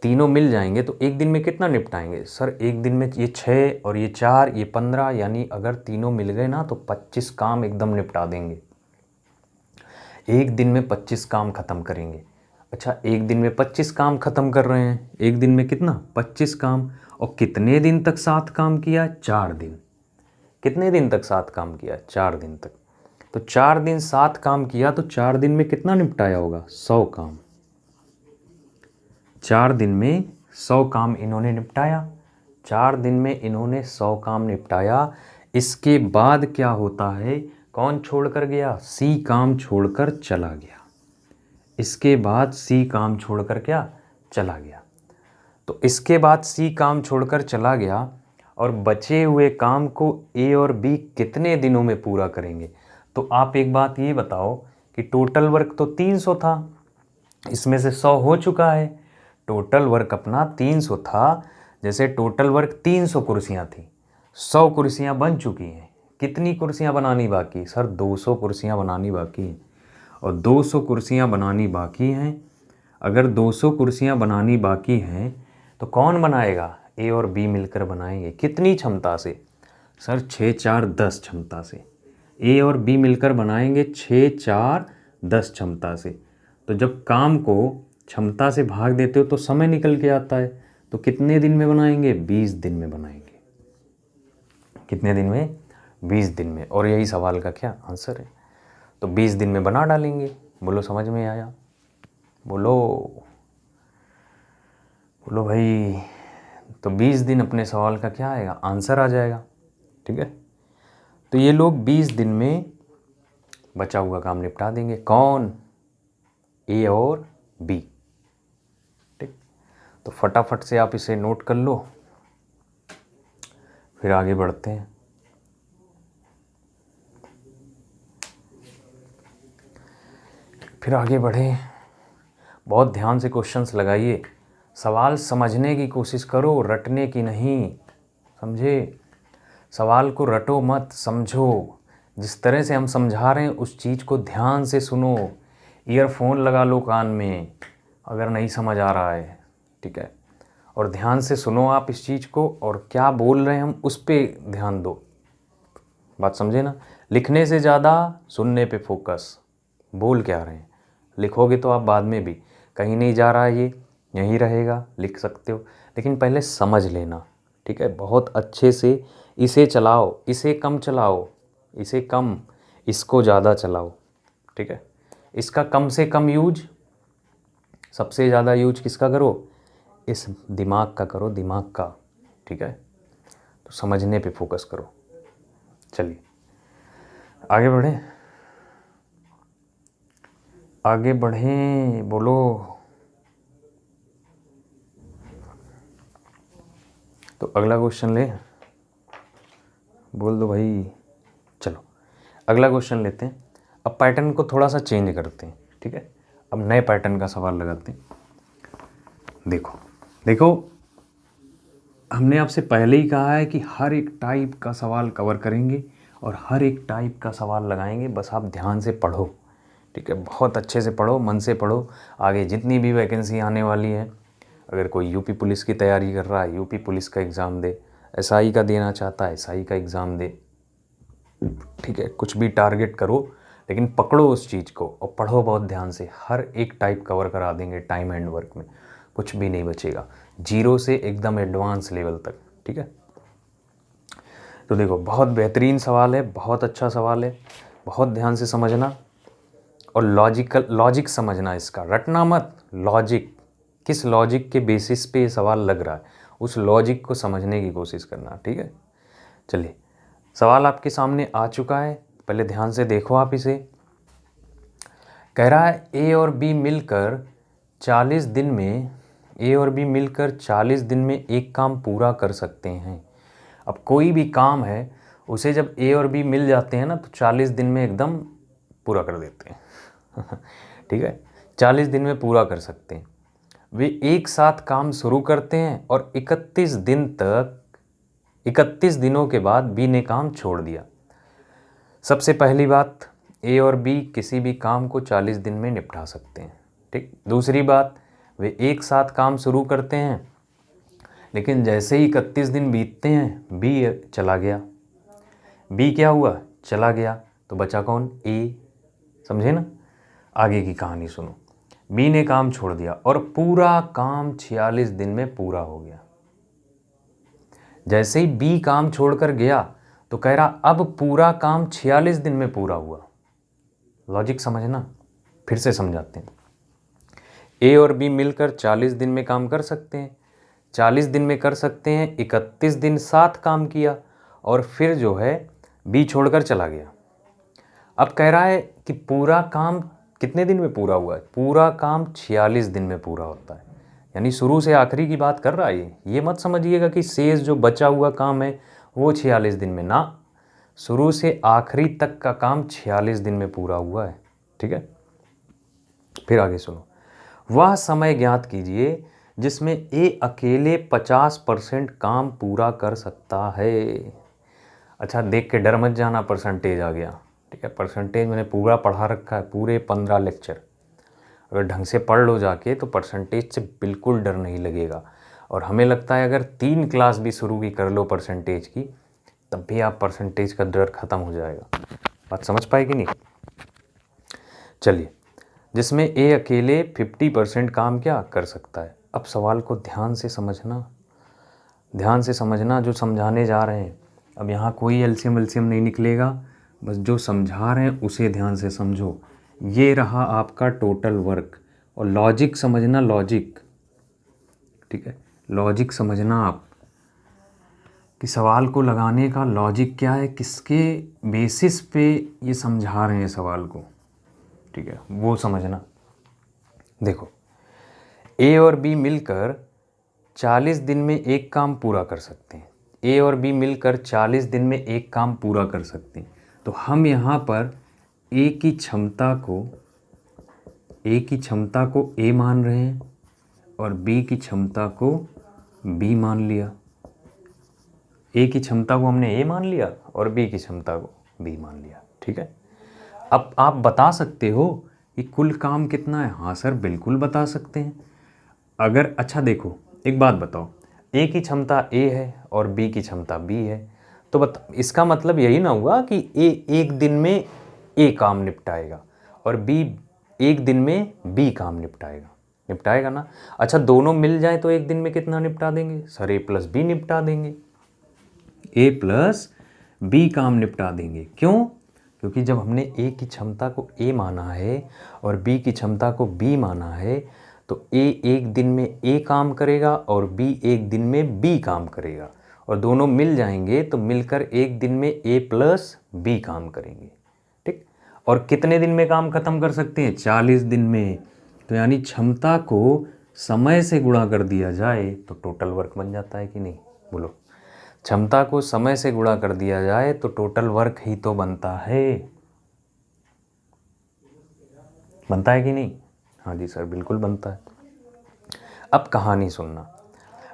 तीनों मिल जाएंगे तो एक दिन में कितना निपटाएंगे? सर एक दिन में ये 6 और ये 4 ये 15, यानी अगर तीनों मिल गए ना तो 25 काम एकदम निपटा देंगे। एक दिन में 25 काम ख़त्म करेंगे। अच्छा, एक दिन में 25 काम ख़त्म कर रहे हैं, एक दिन में कितना? 25 काम। और कितने दिन तक साथ काम किया? 4 दिन। कितने दिन तक साथ काम किया? 4 दिन तक। तो 4 दिन साथ काम किया तो 4 दिन में कितना निपटाया होगा? 100 काम। 4 दिन में 100 काम इन्होंने निपटाया। 4 दिन में इन्होंने 100 काम निपटाया। इसके बाद क्या होता है? कौन छोड़कर गया? सी काम छोड़कर चला गया। इसके बाद सी काम छोड़कर क्या? चला गया। तो इसके बाद सी काम छोड़कर चला गया और बचे हुए काम को ए और बी कितने दिनों में पूरा करेंगे? तो आप एक बात ये बताओ कि टोटल वर्क तो 300 था, इसमें से 100 हो चुका है। टोटल वर्क अपना 300 था। जैसे टोटल वर्क 300 कुर्सियाँ थी, 100 कुर्सियाँ बन चुकी हैं। कितनी कुर्सियाँ बनानी बाकी? सर 200 कुर्सियाँ बनानी बाकी हैं। और 200 कुर्सियाँ बनानी बाकी हैं। अगर 200 कुर्सियाँ बनानी बाकी हैं तो कौन बनाएगा? ए और बी मिलकर बनाएंगे। कितनी क्षमता से? सर 6 4 10 क्षमता से। ए और बी मिलकर बनाएंगे 6 4 10 क्षमता से। तो जब काम को क्षमता से भाग देते हो तो समय निकल के आता है। तो कितने दिन में बनाएंगे? 20 दिन में बनाएंगे। कितने दिन में? 20 दिन में। और यही सवाल का क्या आंसर है? तो 20 दिन में बना डालेंगे। बोलो समझ में आया? बोलो बोलो भाई। तो 20 दिन अपने सवाल का क्या आएगा? आंसर आ जाएगा। ठीक है, तो ये लोग 20 दिन में बचा हुआ काम निपटा देंगे। कौन? ए और बी। ठीक, तो फटाफट से आप इसे नोट कर लो, फिर आगे बढ़ते हैं। फिर आगे बढ़ें। बहुत ध्यान से क्वेश्चंस लगाइए। सवाल समझने की कोशिश करो, रटने की नहीं। समझे? सवाल को रटो मत, समझो। जिस तरह से हम समझा रहे हैं उस चीज़ को ध्यान से सुनो। ईयरफोन लगा लो कान में अगर नहीं समझ आ रहा है। ठीक है, और ध्यान से सुनो आप इस चीज़ को, और क्या बोल रहे हैं हम उस पर ध्यान दो। बात समझे ना? लिखने से ज़्यादा सुनने पे फोकस। बोल क्या रहे हैं? लिखोगे तो आप बाद में भी, कहीं नहीं जा रहा है ये, यहीं रहेगा, लिख सकते हो, लेकिन पहले समझ लेना, ठीक है। बहुत अच्छे से इसे चलाओ, इसे कम चलाओ, इसे कम, इसको ज़्यादा चलाओ, ठीक है। इसका कम से कम यूज, सबसे ज़्यादा यूज किसका करो, इस दिमाग का करो, दिमाग का, ठीक है। तो समझने पे फोकस करो। चलिए आगे बढ़ें, आगे बढ़ें, बोलो। तो अगला क्वेश्चन ले, बोल दो भाई। चलो अगला क्वेश्चन लेते हैं। अब पैटर्न को थोड़ा सा चेंज करते हैं, ठीक है। अब नए पैटर्न का सवाल लगाते हैं। देखो देखो, हमने आपसे पहले ही कहा है कि हर एक टाइप का सवाल कवर करेंगे और हर एक टाइप का सवाल लगाएंगे, बस आप ध्यान से पढ़ो, ठीक है। बहुत अच्छे से पढ़ो, मन से पढ़ो। आगे जितनी भी वैकेंसी आने वाली है, अगर कोई यूपी पुलिस की तैयारी कर रहा है, यूपी पुलिस का एग्ज़ाम दे, एसआई का देना चाहता है, एसआई का एग्ज़ाम दे, ठीक है। कुछ भी टारगेट करो, लेकिन पकड़ो उस चीज़ को और पढ़ो बहुत ध्यान से। हर एक टाइप कवर करा देंगे टाइम एंड वर्क में, कुछ भी नहीं बचेगा, जीरो से एकदम एडवांस लेवल तक, ठीक है। तो देखो बहुत बेहतरीन सवाल है, बहुत अच्छा सवाल है, बहुत ध्यान से समझना और लॉजिक समझना, इसका रटना मत। लॉजिक, किस लॉजिक के बेसिस पे ये सवाल लग रहा है, उस लॉजिक को समझने की कोशिश करना, ठीक है। चलिए सवाल आपके सामने आ चुका है, पहले ध्यान से देखो आप इसे। कह रहा है ए और बी मिलकर 40 दिन में, ए और बी मिलकर 40 दिन में एक काम पूरा कर सकते हैं। अब कोई भी काम है उसे जब ए और बी मिल जाते हैं ना, तो 40 दिन में एकदम पूरा कर देते हैं ठीक है, 40 दिन में पूरा कर सकते हैं। वे एक साथ काम शुरू करते हैं और 31 दिनों के बाद बी ने काम छोड़ दिया। सबसे पहली बात, ए और बी किसी भी काम को 40 दिन में निपटा सकते हैं, ठीक। दूसरी बात, वे एक साथ काम शुरू करते हैं, लेकिन जैसे ही 31 दिन बीतते हैं बी चला गया। बी क्या हुआ, चला गया, तो बचा कौन, ए, समझे ना। आगे की कहानी सुनो। बी ने काम छोड़ दिया और पूरा काम 46 दिन में पूरा हो गया। जैसे ही बी काम छोड़कर गया तो कह रहा अब पूरा काम 46 दिन में पूरा हुआ। लॉजिक समझना, फिर से समझाते हैं। ए और बी मिलकर 40 दिन में काम कर सकते हैं, 40 दिन में कर सकते हैं, 31 दिन साथ काम किया और फिर जो है बी छोड़कर चला गया। अब कह रहा है कि पूरा काम कितने दिन में पूरा हुआ है, पूरा काम 46 दिन में पूरा होता है, यानी शुरू से आखिरी की बात कर रहा है। ये मत समझिएगा कि शेष जो बचा हुआ काम है वो 46 दिन में, ना, शुरू से आखिरी तक का काम 46 दिन में पूरा हुआ है, ठीक है। फिर आगे सुनो। वह समय ज्ञात कीजिए जिसमें ए अकेले 50% काम पूरा कर सकता है। अच्छा देख के डर मत जाना, परसेंटेज आ गया, ठीक है। परसेंटेज मैंने पूरा पढ़ा रखा है, पूरे 15 लेक्चर। अगर ढंग से पढ़ लो जाके तो परसेंटेज से बिल्कुल डर नहीं लगेगा। और हमें लगता है अगर 3 क्लास भी शुरू की कर लो परसेंटेज की, तब भी आप परसेंटेज का डर ख़त्म हो जाएगा। बात समझ पाए कि नहीं। चलिए, जिसमें ए अकेले 50% काम क्या कर सकता है। अब सवाल को ध्यान से समझना, ध्यान से समझना जो समझाने जा रहे हैं। अब यहाँ कोई एलसीएम वेलसीएम नहीं निकलेगा, बस जो समझा रहे हैं उसे ध्यान से समझो। ये रहा आपका टोटल वर्क। और लॉजिक समझना, लॉजिक, ठीक है। लॉजिक समझना आप कि सवाल को लगाने का लॉजिक क्या है, किसके बेसिस पे ये समझा रहे हैं सवाल को, ठीक है, वो समझना। देखो ए और बी मिलकर 40 दिन में एक काम पूरा कर सकते हैं। ए और बी मिलकर 40 दिन में एक काम पूरा कर सकते हैं। तो हम यहाँ पर ए की क्षमता को ए मान रहे हैं और बी की क्षमता को बी मान लिया। ए की क्षमता को हमने ए मान लिया और बी की क्षमता को बी मान लिया, ठीक है। अब आप बता सकते हो कि कुल काम कितना है। हाँ सर बिल्कुल बता सकते हैं। अगर अच्छा देखो एक बात बताओ, ए की क्षमता ए है और बी की क्षमता बी है, तो इसका मतलब यही ना हुआ कि ए एक दिन में ए काम निपटाएगा और बी एक दिन में बी काम निपटाएगा। निपटाएगा ना। अच्छा दोनों मिल जाए तो एक दिन में कितना निपटा देंगे सर? ए प्लस बी निपटा देंगे, ए प्लस बी काम निपटा देंगे। क्यों? क्योंकि जब हमने ए की क्षमता को ए माना है और बी की क्षमता को बी माना है तो ए एक दिन में ए काम करेगा और बी एक दिन में बी काम करेगा, और दोनों मिल जाएंगे तो मिलकर एक दिन में ए प्लस बी काम करेंगे। ठीक, और कितने दिन में काम खत्म कर सकते हैं? 40 दिन में। तो यानी क्षमता को समय से गुणा कर दिया जाए तो टोटल वर्क बन जाता है कि नहीं? बोलो, क्षमता को समय से गुणा कर दिया जाए तो टोटल वर्क ही तो बनता है। बनता है कि नहीं? हाँ जी सर, बिल्कुल बनता है। अब कहानी सुनना।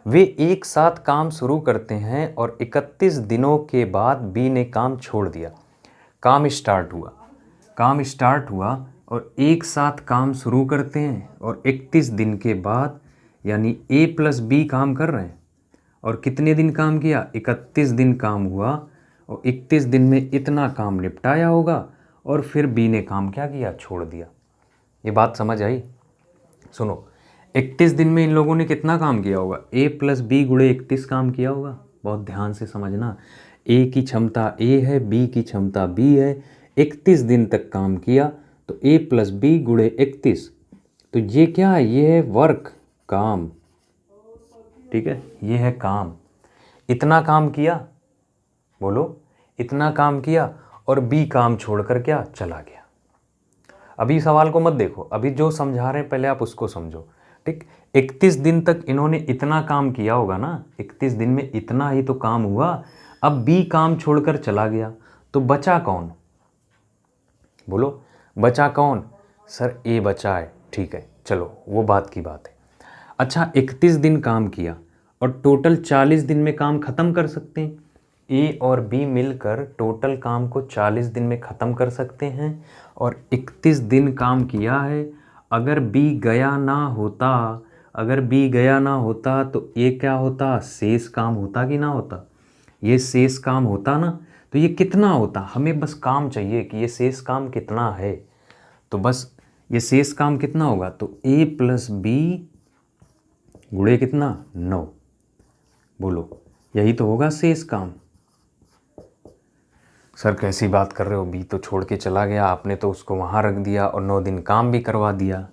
वे एक साथ काम शुरू करते हैं और 31 दिनों के बाद बी ने काम छोड़ दिया। काम स्टार्ट हुआ और एक साथ काम शुरू करते हैं और 31 दिन के बाद यानी ए प्लस बी काम कर रहे हैं। और कितने दिन काम किया? 31 दिन काम हुआ और 31 दिन में इतना काम निपटाया होगा और फिर बी ने काम क्या किया? छोड़ दिया। ये बात समझ आई? सुनो, 31 दिन में इन लोगों ने कितना काम किया होगा? ए प्लस बी गुणे 31 काम किया होगा। बहुत ध्यान से समझना, ए की क्षमता ए है, बी की क्षमता बी है, 31 दिन तक काम किया तो ए प्लस बी गुणे 31। तो ये क्या है? ये है वर्क, काम। ठीक है, ये है काम। इतना काम किया, बोलो, इतना काम किया और बी काम छोड़कर क्या? चला गया। अभी सवाल को मत देखो, अभी जो समझा रहे हैं पहले आप उसको समझो। ठीक, 31 दिन तक इन्होंने इतना काम किया होगा ना, 31 दिन में इतना ही तो काम हुआ। अब बी काम छोड़कर चला गया तो बचा कौन? बोलो, बचा कौन? सर ए बचा है। ठीक है, चलो वो बात की बात है। अच्छा, 31 दिन काम किया और टोटल 40 दिन में काम ख़त्म कर सकते हैं। ए और बी मिलकर टोटल काम को 40 दिन में ख़त्म कर सकते हैं और 31 दिन काम किया है। अगर बी गया ना होता तो ये क्या होता? शेष काम होता कि ना होता? ये शेष काम होता ना, तो ये कितना होता? हमें बस काम चाहिए कि ये शेष काम कितना है। तो बस ये शेष काम कितना होगा? तो ए प्लस बी गुणे कितना? 9। बोलो, यही तो होगा शेष काम। सर कैसी बात कर रहे हो? बी तो छोड़ के चला गया, आपने तो उसको वहाँ रख दिया और 9 दिन काम भी करवा दिया।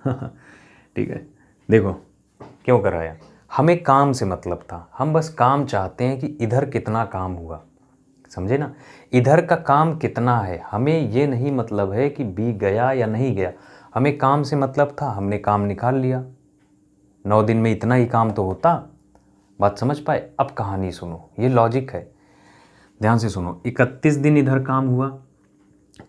ठीक है, देखो क्यों कराया? हमें काम से मतलब था, हम बस काम चाहते हैं कि इधर कितना काम हुआ, समझे ना? इधर का काम कितना है, हमें ये नहीं मतलब है कि बी गया या नहीं गया, हमें काम से मतलब था, हमने काम निकाल लिया। 9 दिन में इतना ही काम तो होता। बात समझ पाए? अब कहानी सुनो, ये लॉजिक है, ध्यान से सुनो। 31 दिन इधर काम हुआ,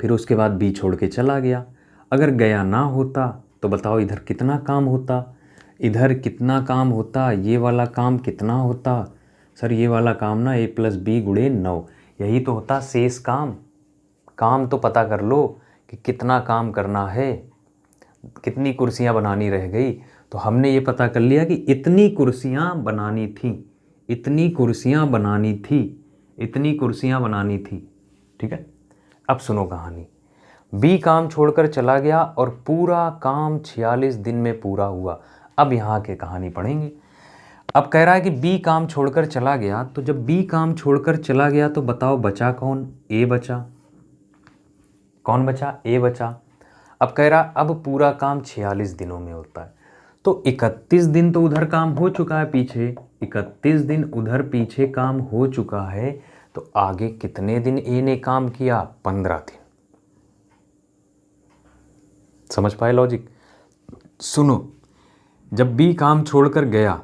फिर उसके बाद बी छोड़ के चला गया। अगर गया ना होता तो बताओ इधर कितना काम होता? इधर कितना काम होता? ये वाला काम कितना होता? सर ये वाला काम ना ए प्लस बी गुणे 9, यही तो होता शेष काम। काम तो पता कर लो कि कितना काम करना है, कितनी कुर्सियां बनानी रह गई। तो हमने ये पता कर लिया कि इतनी कुर्सियां बनानी थी, इतनी कुर्सियां बनानी थी, इतनी कुर्सियां बनानी थी। ठीक है, अब सुनो कहानी। बी काम छोड़कर चला गया और पूरा काम 46 दिन में पूरा हुआ। अब यहाँ के कहानी पढ़ेंगे। अब कह रहा है कि बी काम छोड़कर चला गया, तो जब बी काम छोड़कर चला गया तो बताओ बचा कौन? ए बचा। कौन बचा? ए बचा। अब कह रहा अब पूरा काम 46 दिनों में होता है, तो 31 दिन तो उधर काम हो चुका है पीछे, 31 दिन उधर पीछे काम हो चुका है, तो आगे कितने दिन ए ने काम किया? 15 दिन। समझ पाए लॉजिक? सुनो, जब बी काम छोड़कर गया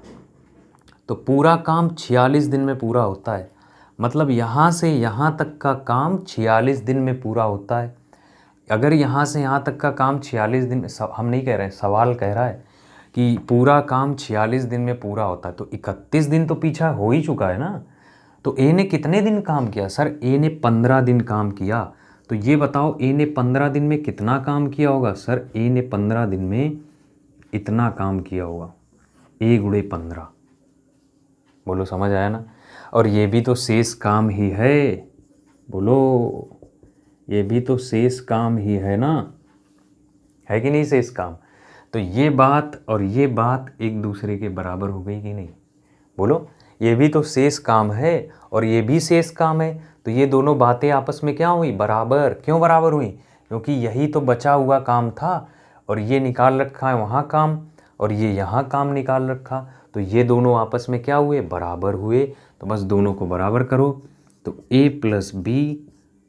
तो पूरा काम 46 दिन में पूरा होता है, मतलब यहाँ से यहाँ तक का काम 46 दिन में पूरा होता है। अगर यहाँ से यहाँ तक का काम 46 दिन में, हम नहीं कह रहे हैं, सवाल कह रहा है कि पूरा काम 46 दिन में पूरा होता है, तो 31 दिन तो पीछा हो ही चुका है ना। तो ए ने कितने दिन काम किया? सर ए ने 15 दिन काम किया। तो ये बताओ ए ने 15 दिन में कितना काम किया होगा? सर ए ने 15 दिन में इतना काम किया होगा, ए गुणे 15। बोलो समझ आया ना? और ये भी तो शेष काम ही है। बोलो, ये भी तो शेष काम ही है ना, है कि नहीं शेष काम? तो ये बात और ये बात एक दूसरे के बराबर हो गई कि नहीं? बोलो, ये भी तो शेष काम है और ये भी शेष काम है, तो ये दोनों बातें आपस में क्या हुई? बराबर। क्यों बराबर हुई? क्योंकि यही तो बचा हुआ काम था और ये निकाल रखा है वहाँ काम और ये यहाँ काम निकाल रखा, तो ये दोनों आपस में क्या हुए? बराबर हुए। तो बस दोनों को बराबर करो, तो a प्लस बी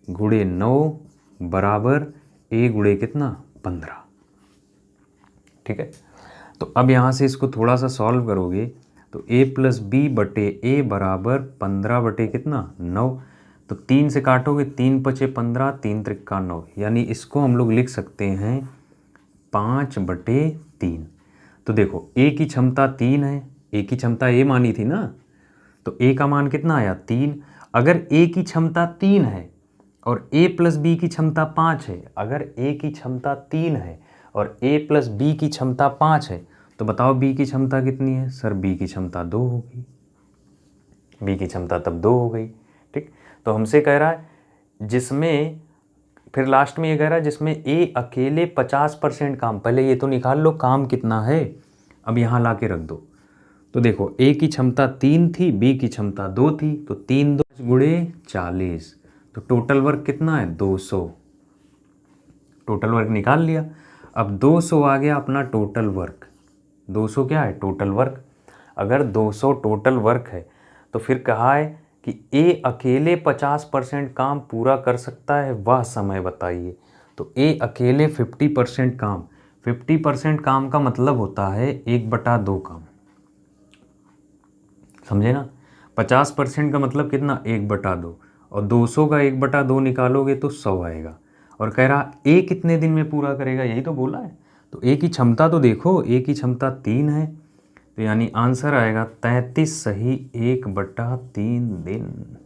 गुणे 9 बराबर a गुणे कितना? 15। ठीक है, तो अब यहाँ से इसको थोड़ा सा सॉल्व करोगे तो a प्लस बी बटे a बराबर 15 बटे कितना? 9। तो 3 से काटोगे, 3 पचे 15, 3 त्रिक्का 9, यानी इसको हम लोग लिख सकते हैं 5 बटे 3। तो देखो a की क्षमता 3 है, a की क्षमता a मानी थी ना, तो a का मान कितना आया? 3। अगर a की क्षमता 3 है और a प्लस बी की क्षमता 5 है, अगर a की क्षमता 3 है और a प्लस बी की क्षमता 5 है, तो बताओ b की क्षमता कितनी है? सर b की क्षमता 2 होगी, b की क्षमता तब 2 हो गई। ठीक, तो हमसे कह रहा है जिसमें, फिर लास्ट में ये कह रहा है जिसमें a अकेले 50% काम, पहले ये तो निकाल लो काम कितना है, अब यहाँ ला के रख दो। तो देखो a की क्षमता 3 थी, b की क्षमता 2 थी, तो 3 2 गुणे 40, तो टोटल वर्क कितना है? 200। टोटल वर्क निकाल लिया। अब 200 आ गया अपना टोटल वर्क। 200 क्या है? Total work. अगर 200 टोटल वर्क है तो फिर कहा है कि a अकेले 50% काम पूरा कर सकता है, वह समय बताइए। तो a अकेले 50% काम, 50% काम का मतलब होता है 1/2 काम, समझे ना? 50% का मतलब कितना? 1/2, और 200 का 1/2 निकालोगे तो 100 आएगा। और कह रहा ए कितने दिन में पूरा करेगा, यही तो बोला है। तो ए की क्षमता तो देखो, ए की क्षमता 3 है, तो यानी आंसर आएगा 33 सही 1/3 दिन।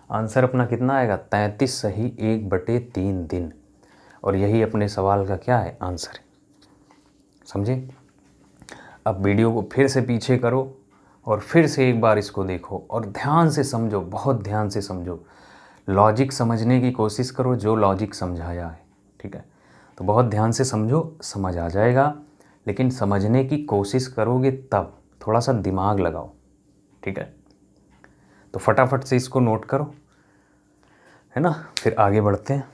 आंसर अपना कितना आएगा? 33 सही 1/3 दिन। और यही अपने सवाल का क्या है? आंसर है। समझे? अब वीडियो को फिर से पीछे करो और फिर से एक बार इसको देखो और ध्यान से समझो, बहुत ध्यान से समझो, लॉजिक समझने की कोशिश करो जो लॉजिक समझाया है। ठीक है, तो बहुत ध्यान से समझो, समझ आ जाएगा, लेकिन समझने की कोशिश करोगे तब, थोड़ा सा दिमाग लगाओ। ठीक है, तो फटाफट से इसको नोट करो, है ना, फिर आगे बढ़ते हैं।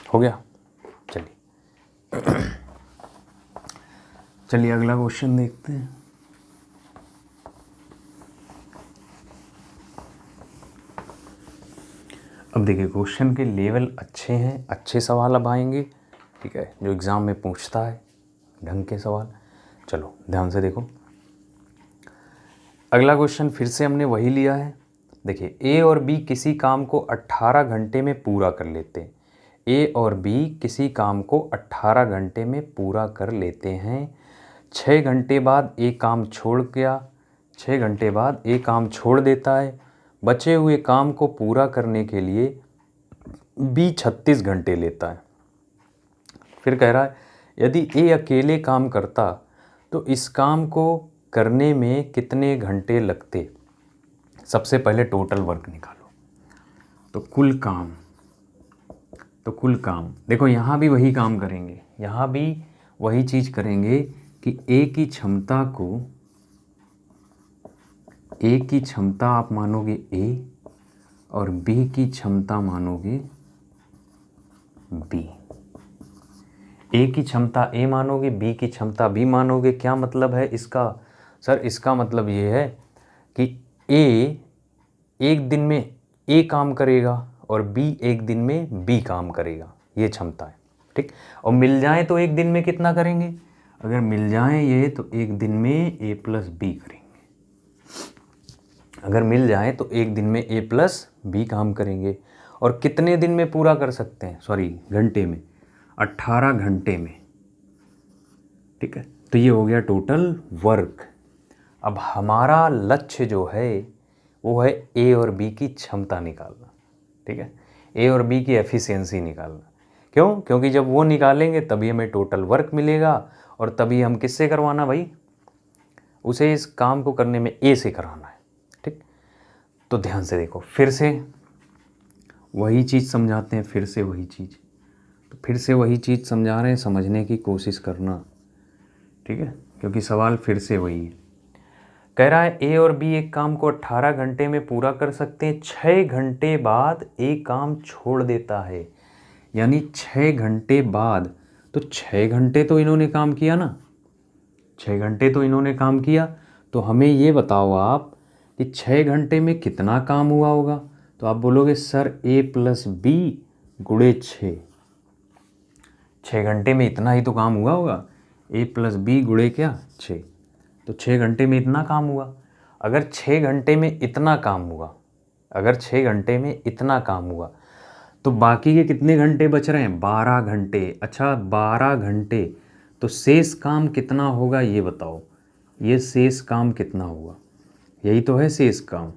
हो गया? चलिए चलिए अगला क्वेश्चन देखते हैं। अब देखिए क्वेश्चन के लेवल अच्छे हैं, अच्छे सवाल अब आएंगे। ठीक है, जो एग्ज़ाम में पूछता है ढंग के सवाल। चलो ध्यान से देखो, अगला क्वेश्चन फिर से हमने वही लिया है। देखिए ए और बी किसी काम को 18 घंटे में पूरा कर लेते हैं। ए और बी किसी काम को 18 घंटे में पूरा कर लेते हैं। 6 घंटे बाद ए काम छोड़ गया, 6 घंटे बाद ए काम छोड़ देता है। बचे हुए काम को पूरा करने के लिए बी 36 घंटे लेता है। फिर कह रहा है यदि ए अकेले काम करता तो इस काम को करने में कितने घंटे लगते। सबसे पहले टोटल वर्क निकालो, तो कुल काम, तो कुल काम देखो, यहाँ भी वही काम करेंगे, यहाँ भी वही चीज़ करेंगे कि ए की क्षमता को, ए की क्षमता आप मानोगे ए और बी की क्षमता मानोगे बी। ए की क्षमता ए मानोगे, बी की क्षमता बी मानोगे। क्या मतलब है इसका? सर इसका मतलब ये है कि ए एक दिन में ए काम करेगा और बी एक दिन में बी काम करेगा, ये क्षमता है। ठीक, और मिल जाए तो एक दिन में कितना करेंगे? अगर मिल जाए ये तो एक दिन में ए प्लस बी करेंगे। अगर मिल जाए तो एक दिन में ए प्लस बी काम करेंगे। और कितने दिन में पूरा कर सकते हैं? सॉरी घंटे में, 18 घंटे में। ठीक है। तो ये हो गया टोटल वर्क। अब हमारा लक्ष्य जो है वो है ए और बी की क्षमता निकालना। ठीक है, ए और बी की एफिशिएंसी निकालना। क्यों? क्योंकि जब वो निकालेंगे तभी हमें टोटल वर्क मिलेगा और तभी हम किससे करवाना भाई, उसे इस काम को करने में ए से कराना है। ठीक, तो ध्यान से देखो, फिर से वही चीज़ समझाते हैं, फिर से वही चीज़, तो फिर से वही चीज़ समझा रहे हैं, समझने की कोशिश करना। ठीक है, क्योंकि सवाल फिर से वही है। कह रहा है ए और बी एक काम को 18 घंटे में पूरा कर सकते हैं, 6 घंटे बाद ए काम छोड़ देता है। यानी 6 घंटे बाद, तो 6 घंटे तो इन्होंने काम किया ना, 6 घंटे तो इन्होंने काम किया। तो हमें ये बताओ आप कि 6 घंटे में कितना काम हुआ होगा। तो आप बोलोगे सर ए प्लस बी गुणे 6, 6 घंटे में इतना ही तो काम हुआ होगा, ए प्लस बी गुणे क्या 6, तो 6 घंटे में इतना काम हुआ। अगर 6 घंटे में इतना काम हुआ, अगर 6 घंटे में इतना काम हुआ, तो बाकी के कितने घंटे बच रहे हैं, 12 घंटे। अच्छा 12 घंटे, तो शेष काम कितना होगा ये बताओ, ये शेष काम कितना होगा, यही तो है शेष काम।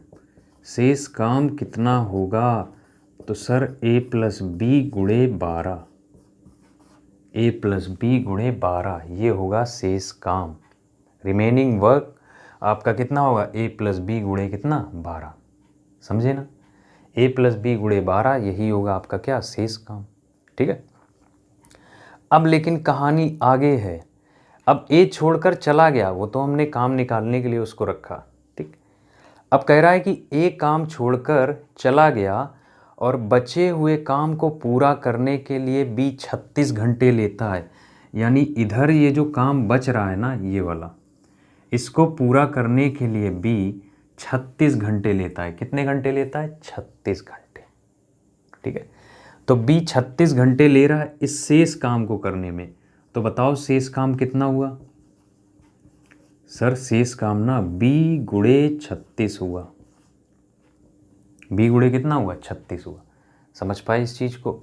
शेष काम कितना होगा, तो सर ए प्लस बी गुणे 12, ए प्लस बी गुणे 12 ये होगा शेष काम। रिमेनिंग वर्क आपका कितना होगा, ए प्लस बी गुणे कितना 12, समझे ना, ए प्लस बी गुणे 12 यही होगा आपका क्या, शेष काम। ठीक है, अब लेकिन कहानी आगे है। अब ए छोड़कर चला गया, वो तो हमने काम निकालने के लिए उसको रखा। ठीक, अब कह रहा है कि ए काम छोड़कर चला गया और बचे हुए काम को पूरा करने के लिए बी 36 घंटे लेता है। यानी इधर ये जो काम बच रहा है ना, ये वाला, इसको पूरा करने के लिए बी 36 घंटे लेता है। कितने घंटे लेता है, 36 घंटे। ठीक है, तो बी 36 घंटे ले रहा है इस शेष काम को करने में। तो बताओ शेष काम कितना हुआ, सर शेष काम ना बी गुणे 36 हुआ, बी गुणे कितना हुआ, 36 हुआ। समझ पाए इस चीज़ को।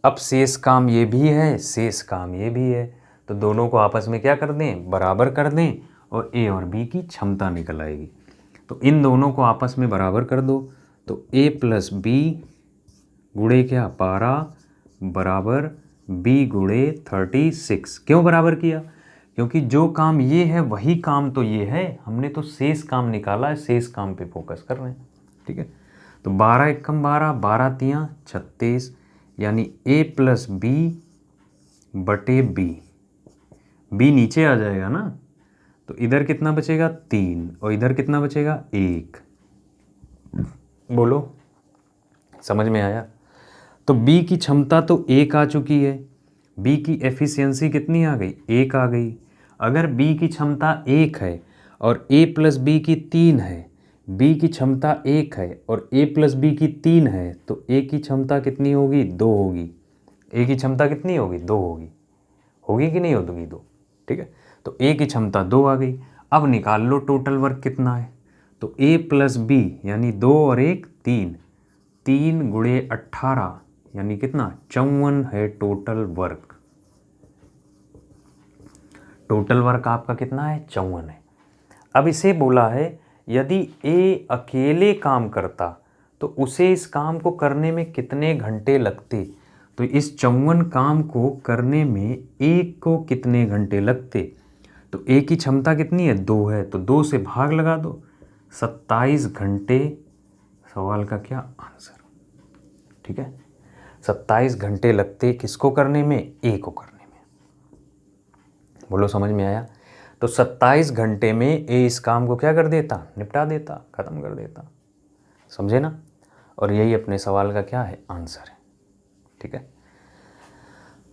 अब शेष काम ये भी है, शेष काम ये भी है, तो दोनों को आपस में क्या कर दें, बराबर कर दें, और ए और बी की क्षमता निकल आएगी। तो इन दोनों को आपस में बराबर कर दो, तो ए प्लस बी गुणे क्या 12 बराबर बी गुणे 36। क्यों बराबर किया, क्योंकि जो काम ये है वही काम तो ये है, हमने तो शेष काम निकाला है, शेष काम पे फोकस कर रहे हैं। ठीक है, तो 12 एकम 12, 12 तियाँ 36, यानी ए प्लस बी बटे बी, बी नीचे आ जाएगा ना, तो इधर कितना बचेगा 3 और इधर कितना बचेगा 1। बोलो समझ में आया। तो बी की क्षमता तो 1 आ चुकी है, बी की एफिशिएंसी कितनी आ गई, 1 आ गई। अगर बी की क्षमता 1 है और ए प्लस बी की 3 है, बी की क्षमता 1 है और ए प्लस बी की 3 है, तो ए की क्षमता कितनी होगी, 2 होगी। ए की क्षमता कितनी होगी, 2 होगी, होगी कि नहीं होगी 2। ठीक है, तो ए की क्षमता 2 आ गई। अब निकाल लो टोटल वर्क कितना है, तो ए प्लस बी यानी 2 और 1 3, 3 गुणे 18 यानी कितना 54 है टोटल वर्क। टोटल वर्क आपका कितना है, 54 है। अब इसे बोला है यदि ए अकेले काम करता तो उसे इस काम को करने में कितने घंटे लगते। तो इस 54 काम को करने में ए को कितने घंटे लगते, तो ए की क्षमता कितनी है, 2 है, तो 2 से भाग लगा दो, 27 घंटे सवाल का क्या आंसर। ठीक है, 27 घंटे लगते किसको करने में, ए को करने में। बोलो समझ में आया। तो 27 घंटे में ए इस काम को क्या कर देता, निपटा देता, ख़त्म कर देता। समझे ना, और यही अपने सवाल का क्या है, आंसर है। ठीक है,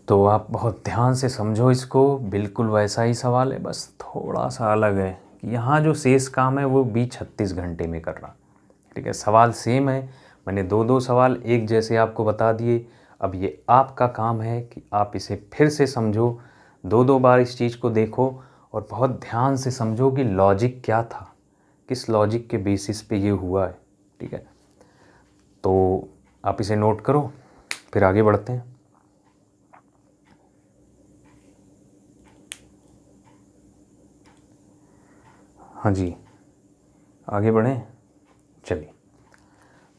तो आप बहुत ध्यान से समझो इसको, बिल्कुल वैसा ही सवाल है, बस थोड़ा सा अलग है कि यहाँ जो शेष काम है वो बी 36 घंटे में कर रहा। ठीक है, सवाल सेम है, मैंने दो सवाल एक जैसे आपको बता दिए। अब ये आपका काम है कि आप इसे फिर से समझो, दो बार इस चीज़ को देखो और बहुत ध्यान से समझो कि लॉजिक क्या था, किस लॉजिक के बेसिस पे ये हुआ है। ठीक है, तो आप इसे नोट करो, फिर आगे बढ़ते हैं। हाँ जी, आगे बढ़ें। चलिए,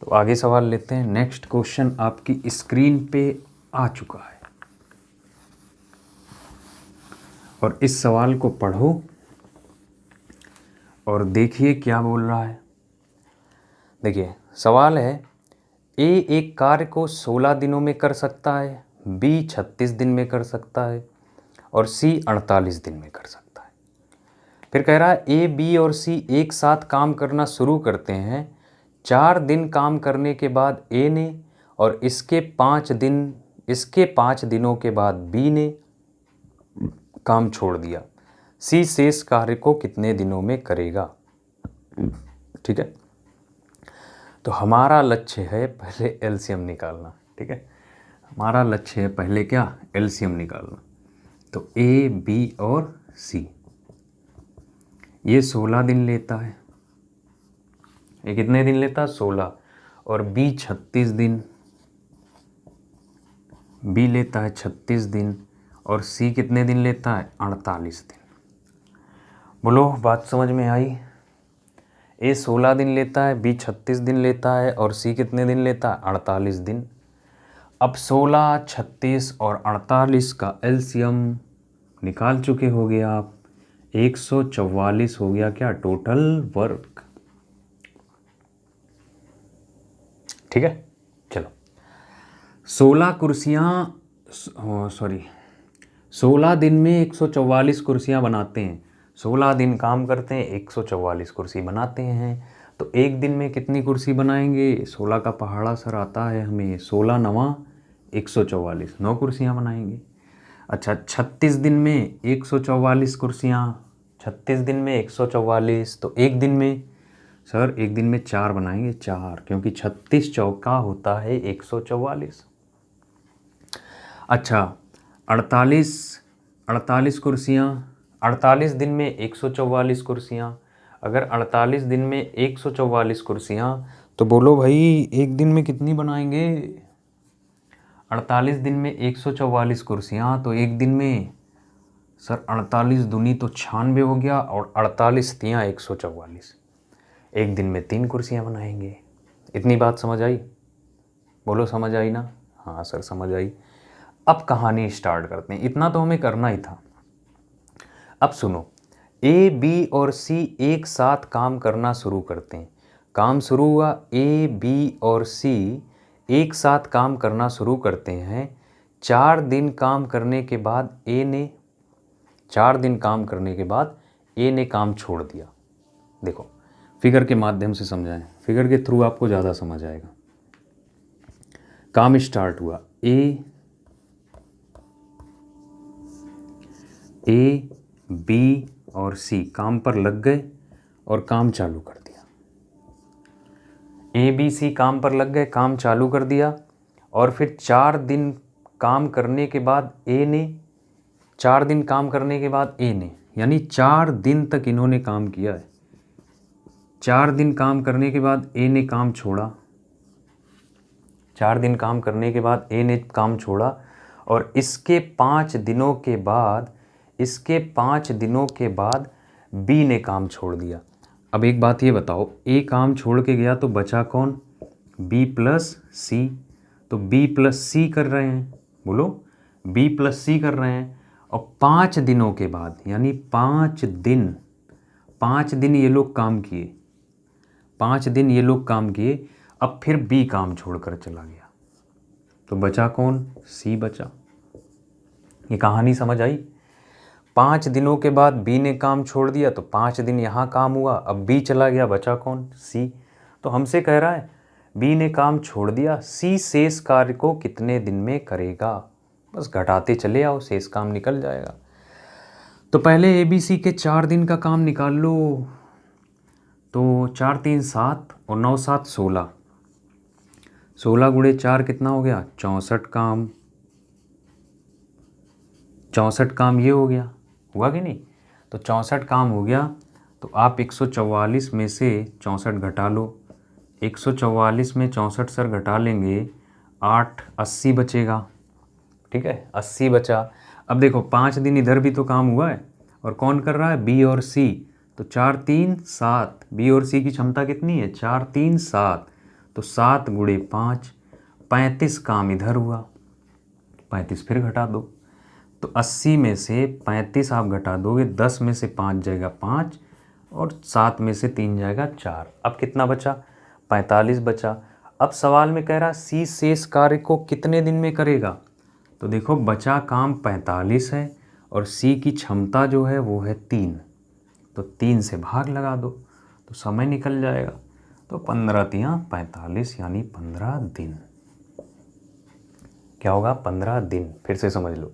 तो आगे सवाल लेते हैं। नेक्स्ट क्वेश्चन आपकी स्क्रीन पे आ चुका है और इस सवाल को पढ़ो और देखिए क्या बोल रहा है। देखिए सवाल है, ए एक कार्य को 16 दिनों में कर सकता है, बी 36 दिन में कर सकता है और सी 48 दिन में कर सकता है। फिर कह रहा है ए, बी और सी एक साथ काम करना शुरू करते हैं। 4 दिन काम करने के बाद ए ने और इसके 5 दिनों के बाद बी ने काम छोड़ दिया। सी शेष कार्य को कितने दिनों में करेगा? ठीक है, तो हमारा लक्ष्य है पहले एलसीएम निकालना। ठीक है, हमारा लक्ष्य है पहले क्या? एलसीएम निकालना। तो ए, बी और सी, ये 16 दिन लेता है। ये कितने दिन लेता है? 16। और बी 36 दिन, बी लेता है 36 दिन। और सी कितने दिन लेता है? 48 दिन। बोलो, बात समझ में आई? ए 16 दिन लेता है, बी 36 दिन लेता है और सी कितने दिन लेता है? 48 दिन। अब 16, 36 और 48 का एलसीएम निकाल चुके होगे आप। 144 हो गया क्या टोटल वर्क? ठीक है, चलो 16 दिन में 144 कुर्सियाँ बनाते हैं। 16 दिन काम करते हैं, 144 कुर्सी बनाते हैं। तो एक दिन में कितनी कुर्सी बनाएंगे? 16 का पहाड़ा सर आता है हमें, 16 9 144, 9 कुर्सियाँ बनाएंगे। अच्छा, 36 दिन में 144 कुर्सियाँ, 36 दिन में 144, तो एक दिन में सर, एक दिन में 4 बनाएंगे, 4, क्योंकि 36 चौका होता है 144। अच्छा, 48 कुर्सियाँ, 48 दिन में 144 कुर्सियाँ। अगर 48 दिन में 144 कुर्सियाँ, तो बोलो भाई एक दिन में कितनी बनाएंगे? 48 दिन में 144 कुर्सियाँ, तो एक दिन में सर 48 दूनी तो 96 हो गया और 48 तियाँ 144, एक दिन में 3 कुर्सियाँ बनाएंगे। इतनी बात समझ आई? बोलो, समझ आई ना? हाँ सर, समझ आई। अब कहानी स्टार्ट करते हैं, इतना तो हमें करना ही था। अब सुनो, ए, बी और सी एक साथ काम करना शुरू करते हैं। काम शुरू हुआ, ए, बी और सी एक साथ काम करना शुरू करते हैं। 4 दिन काम करने के बाद ए ने 4 दिन काम करने के बाद ए ने काम छोड़ दिया। देखो, फिगर के माध्यम से समझाएं, फिगर के थ्रू आपको ज़्यादा समझ आएगा। काम स्टार्ट हुआ, ए, बी और सी काम पर लग गए और काम चालू कर दिया। ए, बी, सी काम पर लग गए, काम चालू कर दिया। और फिर 4 दिन काम करने के बाद ए ने 4 दिन काम करने के बाद ए ने, यानी 4 दिन तक इन्होंने काम किया है। 4 दिन काम करने के बाद ए ने काम छोड़ा। 4 दिन काम करने के बाद ए ने काम छोड़ा और इसके 5 दिनों के बाद बी ने काम छोड़ दिया। अब एक बात ये बताओ, ए काम छोड़ के गया तो बचा कौन? बी प्लस सी। तो बी प्लस सी कर रहे हैं, बोलो बी प्लस सी कर रहे हैं। और 5 दिनों के बाद, यानी 5 दिन ये लोग काम किए, 5 दिन ये लोग काम किए। अब फिर बी काम छोड़कर चला गया, तो बचा कौन? सी बचा। ये कहानी समझ आई? 5 दिनों के बाद बी ने काम छोड़ दिया, तो 5 दिन यहाँ काम हुआ, अब बी चला गया, बचा कौन? सी। तो हमसे कह रहा है बी ने काम छोड़ दिया, सी शेष कार्य को कितने दिन में करेगा? बस घटाते चले आओ, शेष काम निकल जाएगा। तो पहले ए बी सी के 4 दिन का काम निकाल लो। तो 4 3 7 और 9 7 16, 16 गुणे 4 कितना हो गया? 64 काम। 64 काम ये हो गया, हुआ कि नहीं? तो 64 काम हो गया। तो आप 144 में से 64 घटा लो। 144 में 64 सर घटा लेंगे, 8 80 बचेगा। ठीक है, 80 बचा। अब देखो 5 दिन इधर भी तो काम हुआ है, और कौन कर रहा है? बी और सी। तो 4 3 7, बी और सी की क्षमता कितनी है? 4 3 7, तो 7 गुणे 5, 35 काम इधर हुआ, 35 फिर घटा दो, तो 80 में से 35 आप घटा दोगे, 10 में से 5 जाएगा 5 और 7 में से 3 जाएगा 4। अब कितना बचा? 45 बचा। अब सवाल में कह रहा सी शेष कार्य को कितने दिन में करेगा? तो देखो बचा काम 45 है और सी की क्षमता जो है वो है 3, तो 3 से भाग लगा दो तो समय निकल जाएगा। तो 15 तियाँ 45 यानी 15 दिन। क्या होगा? 15 दिन। फिर से समझ लो,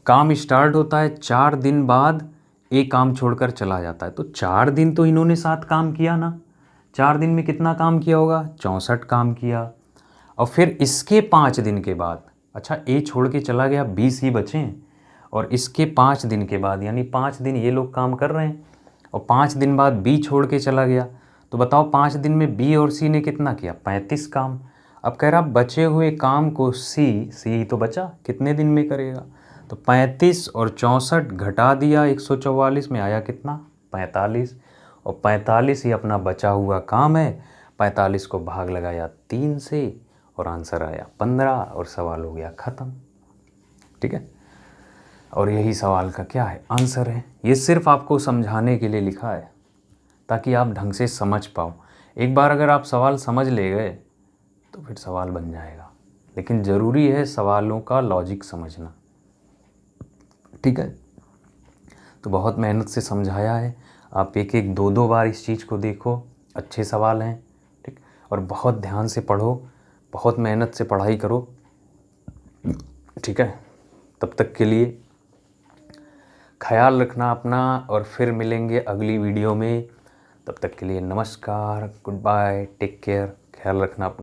काम स्टार्ट होता है 4 दिन बाद, एक काम छोड़कर चला जाता है, तो 4 दिन तो इन्होंने साथ काम किया ना। 4 दिन में कितना काम किया होगा? 64 काम किया। और फिर इसके 5 दिन के बाद, अच्छा ए छोड़ के चला गया, बी सी बचे हैं, और इसके 5 दिन के बाद यानी 5 दिन ये लोग काम कर रहे हैं और 5 दिन बाद बी छोड़ के चला गया, तो बताओ 5 दिन में बी और सी ने कितना किया? 35 काम। अब कह रहा बचे हुए काम को सी तो बचा, कितने दिन में करेगा? तो 35 और 64 घटा दिया 144 में, आया कितना? 45। और 45 ही अपना बचा हुआ काम है। 45 को भाग लगाया 3 से और आंसर आया 15 और सवाल हो गया ख़त्म। ठीक है, और यही सवाल का क्या है? आंसर है। ये सिर्फ आपको समझाने के लिए लिखा है ताकि आप ढंग से समझ पाओ। एक बार अगर आप सवाल समझ ले गए तो फिर सवाल बन जाएगा, लेकिन ज़रूरी है सवालों का लॉजिक समझना। ठीक है, तो बहुत मेहनत से समझाया है। आप एक एक दो दो बार इस चीज़ को देखो, अच्छे सवाल हैं। ठीक, और बहुत ध्यान से पढ़ो, बहुत मेहनत से पढ़ाई करो। ठीक है, तब तक के लिए ख्याल रखना अपना, और फिर मिलेंगे अगली वीडियो में। तब तक के लिए नमस्कार, गुड बाय, टेक केयर, ख्याल रखना अपना।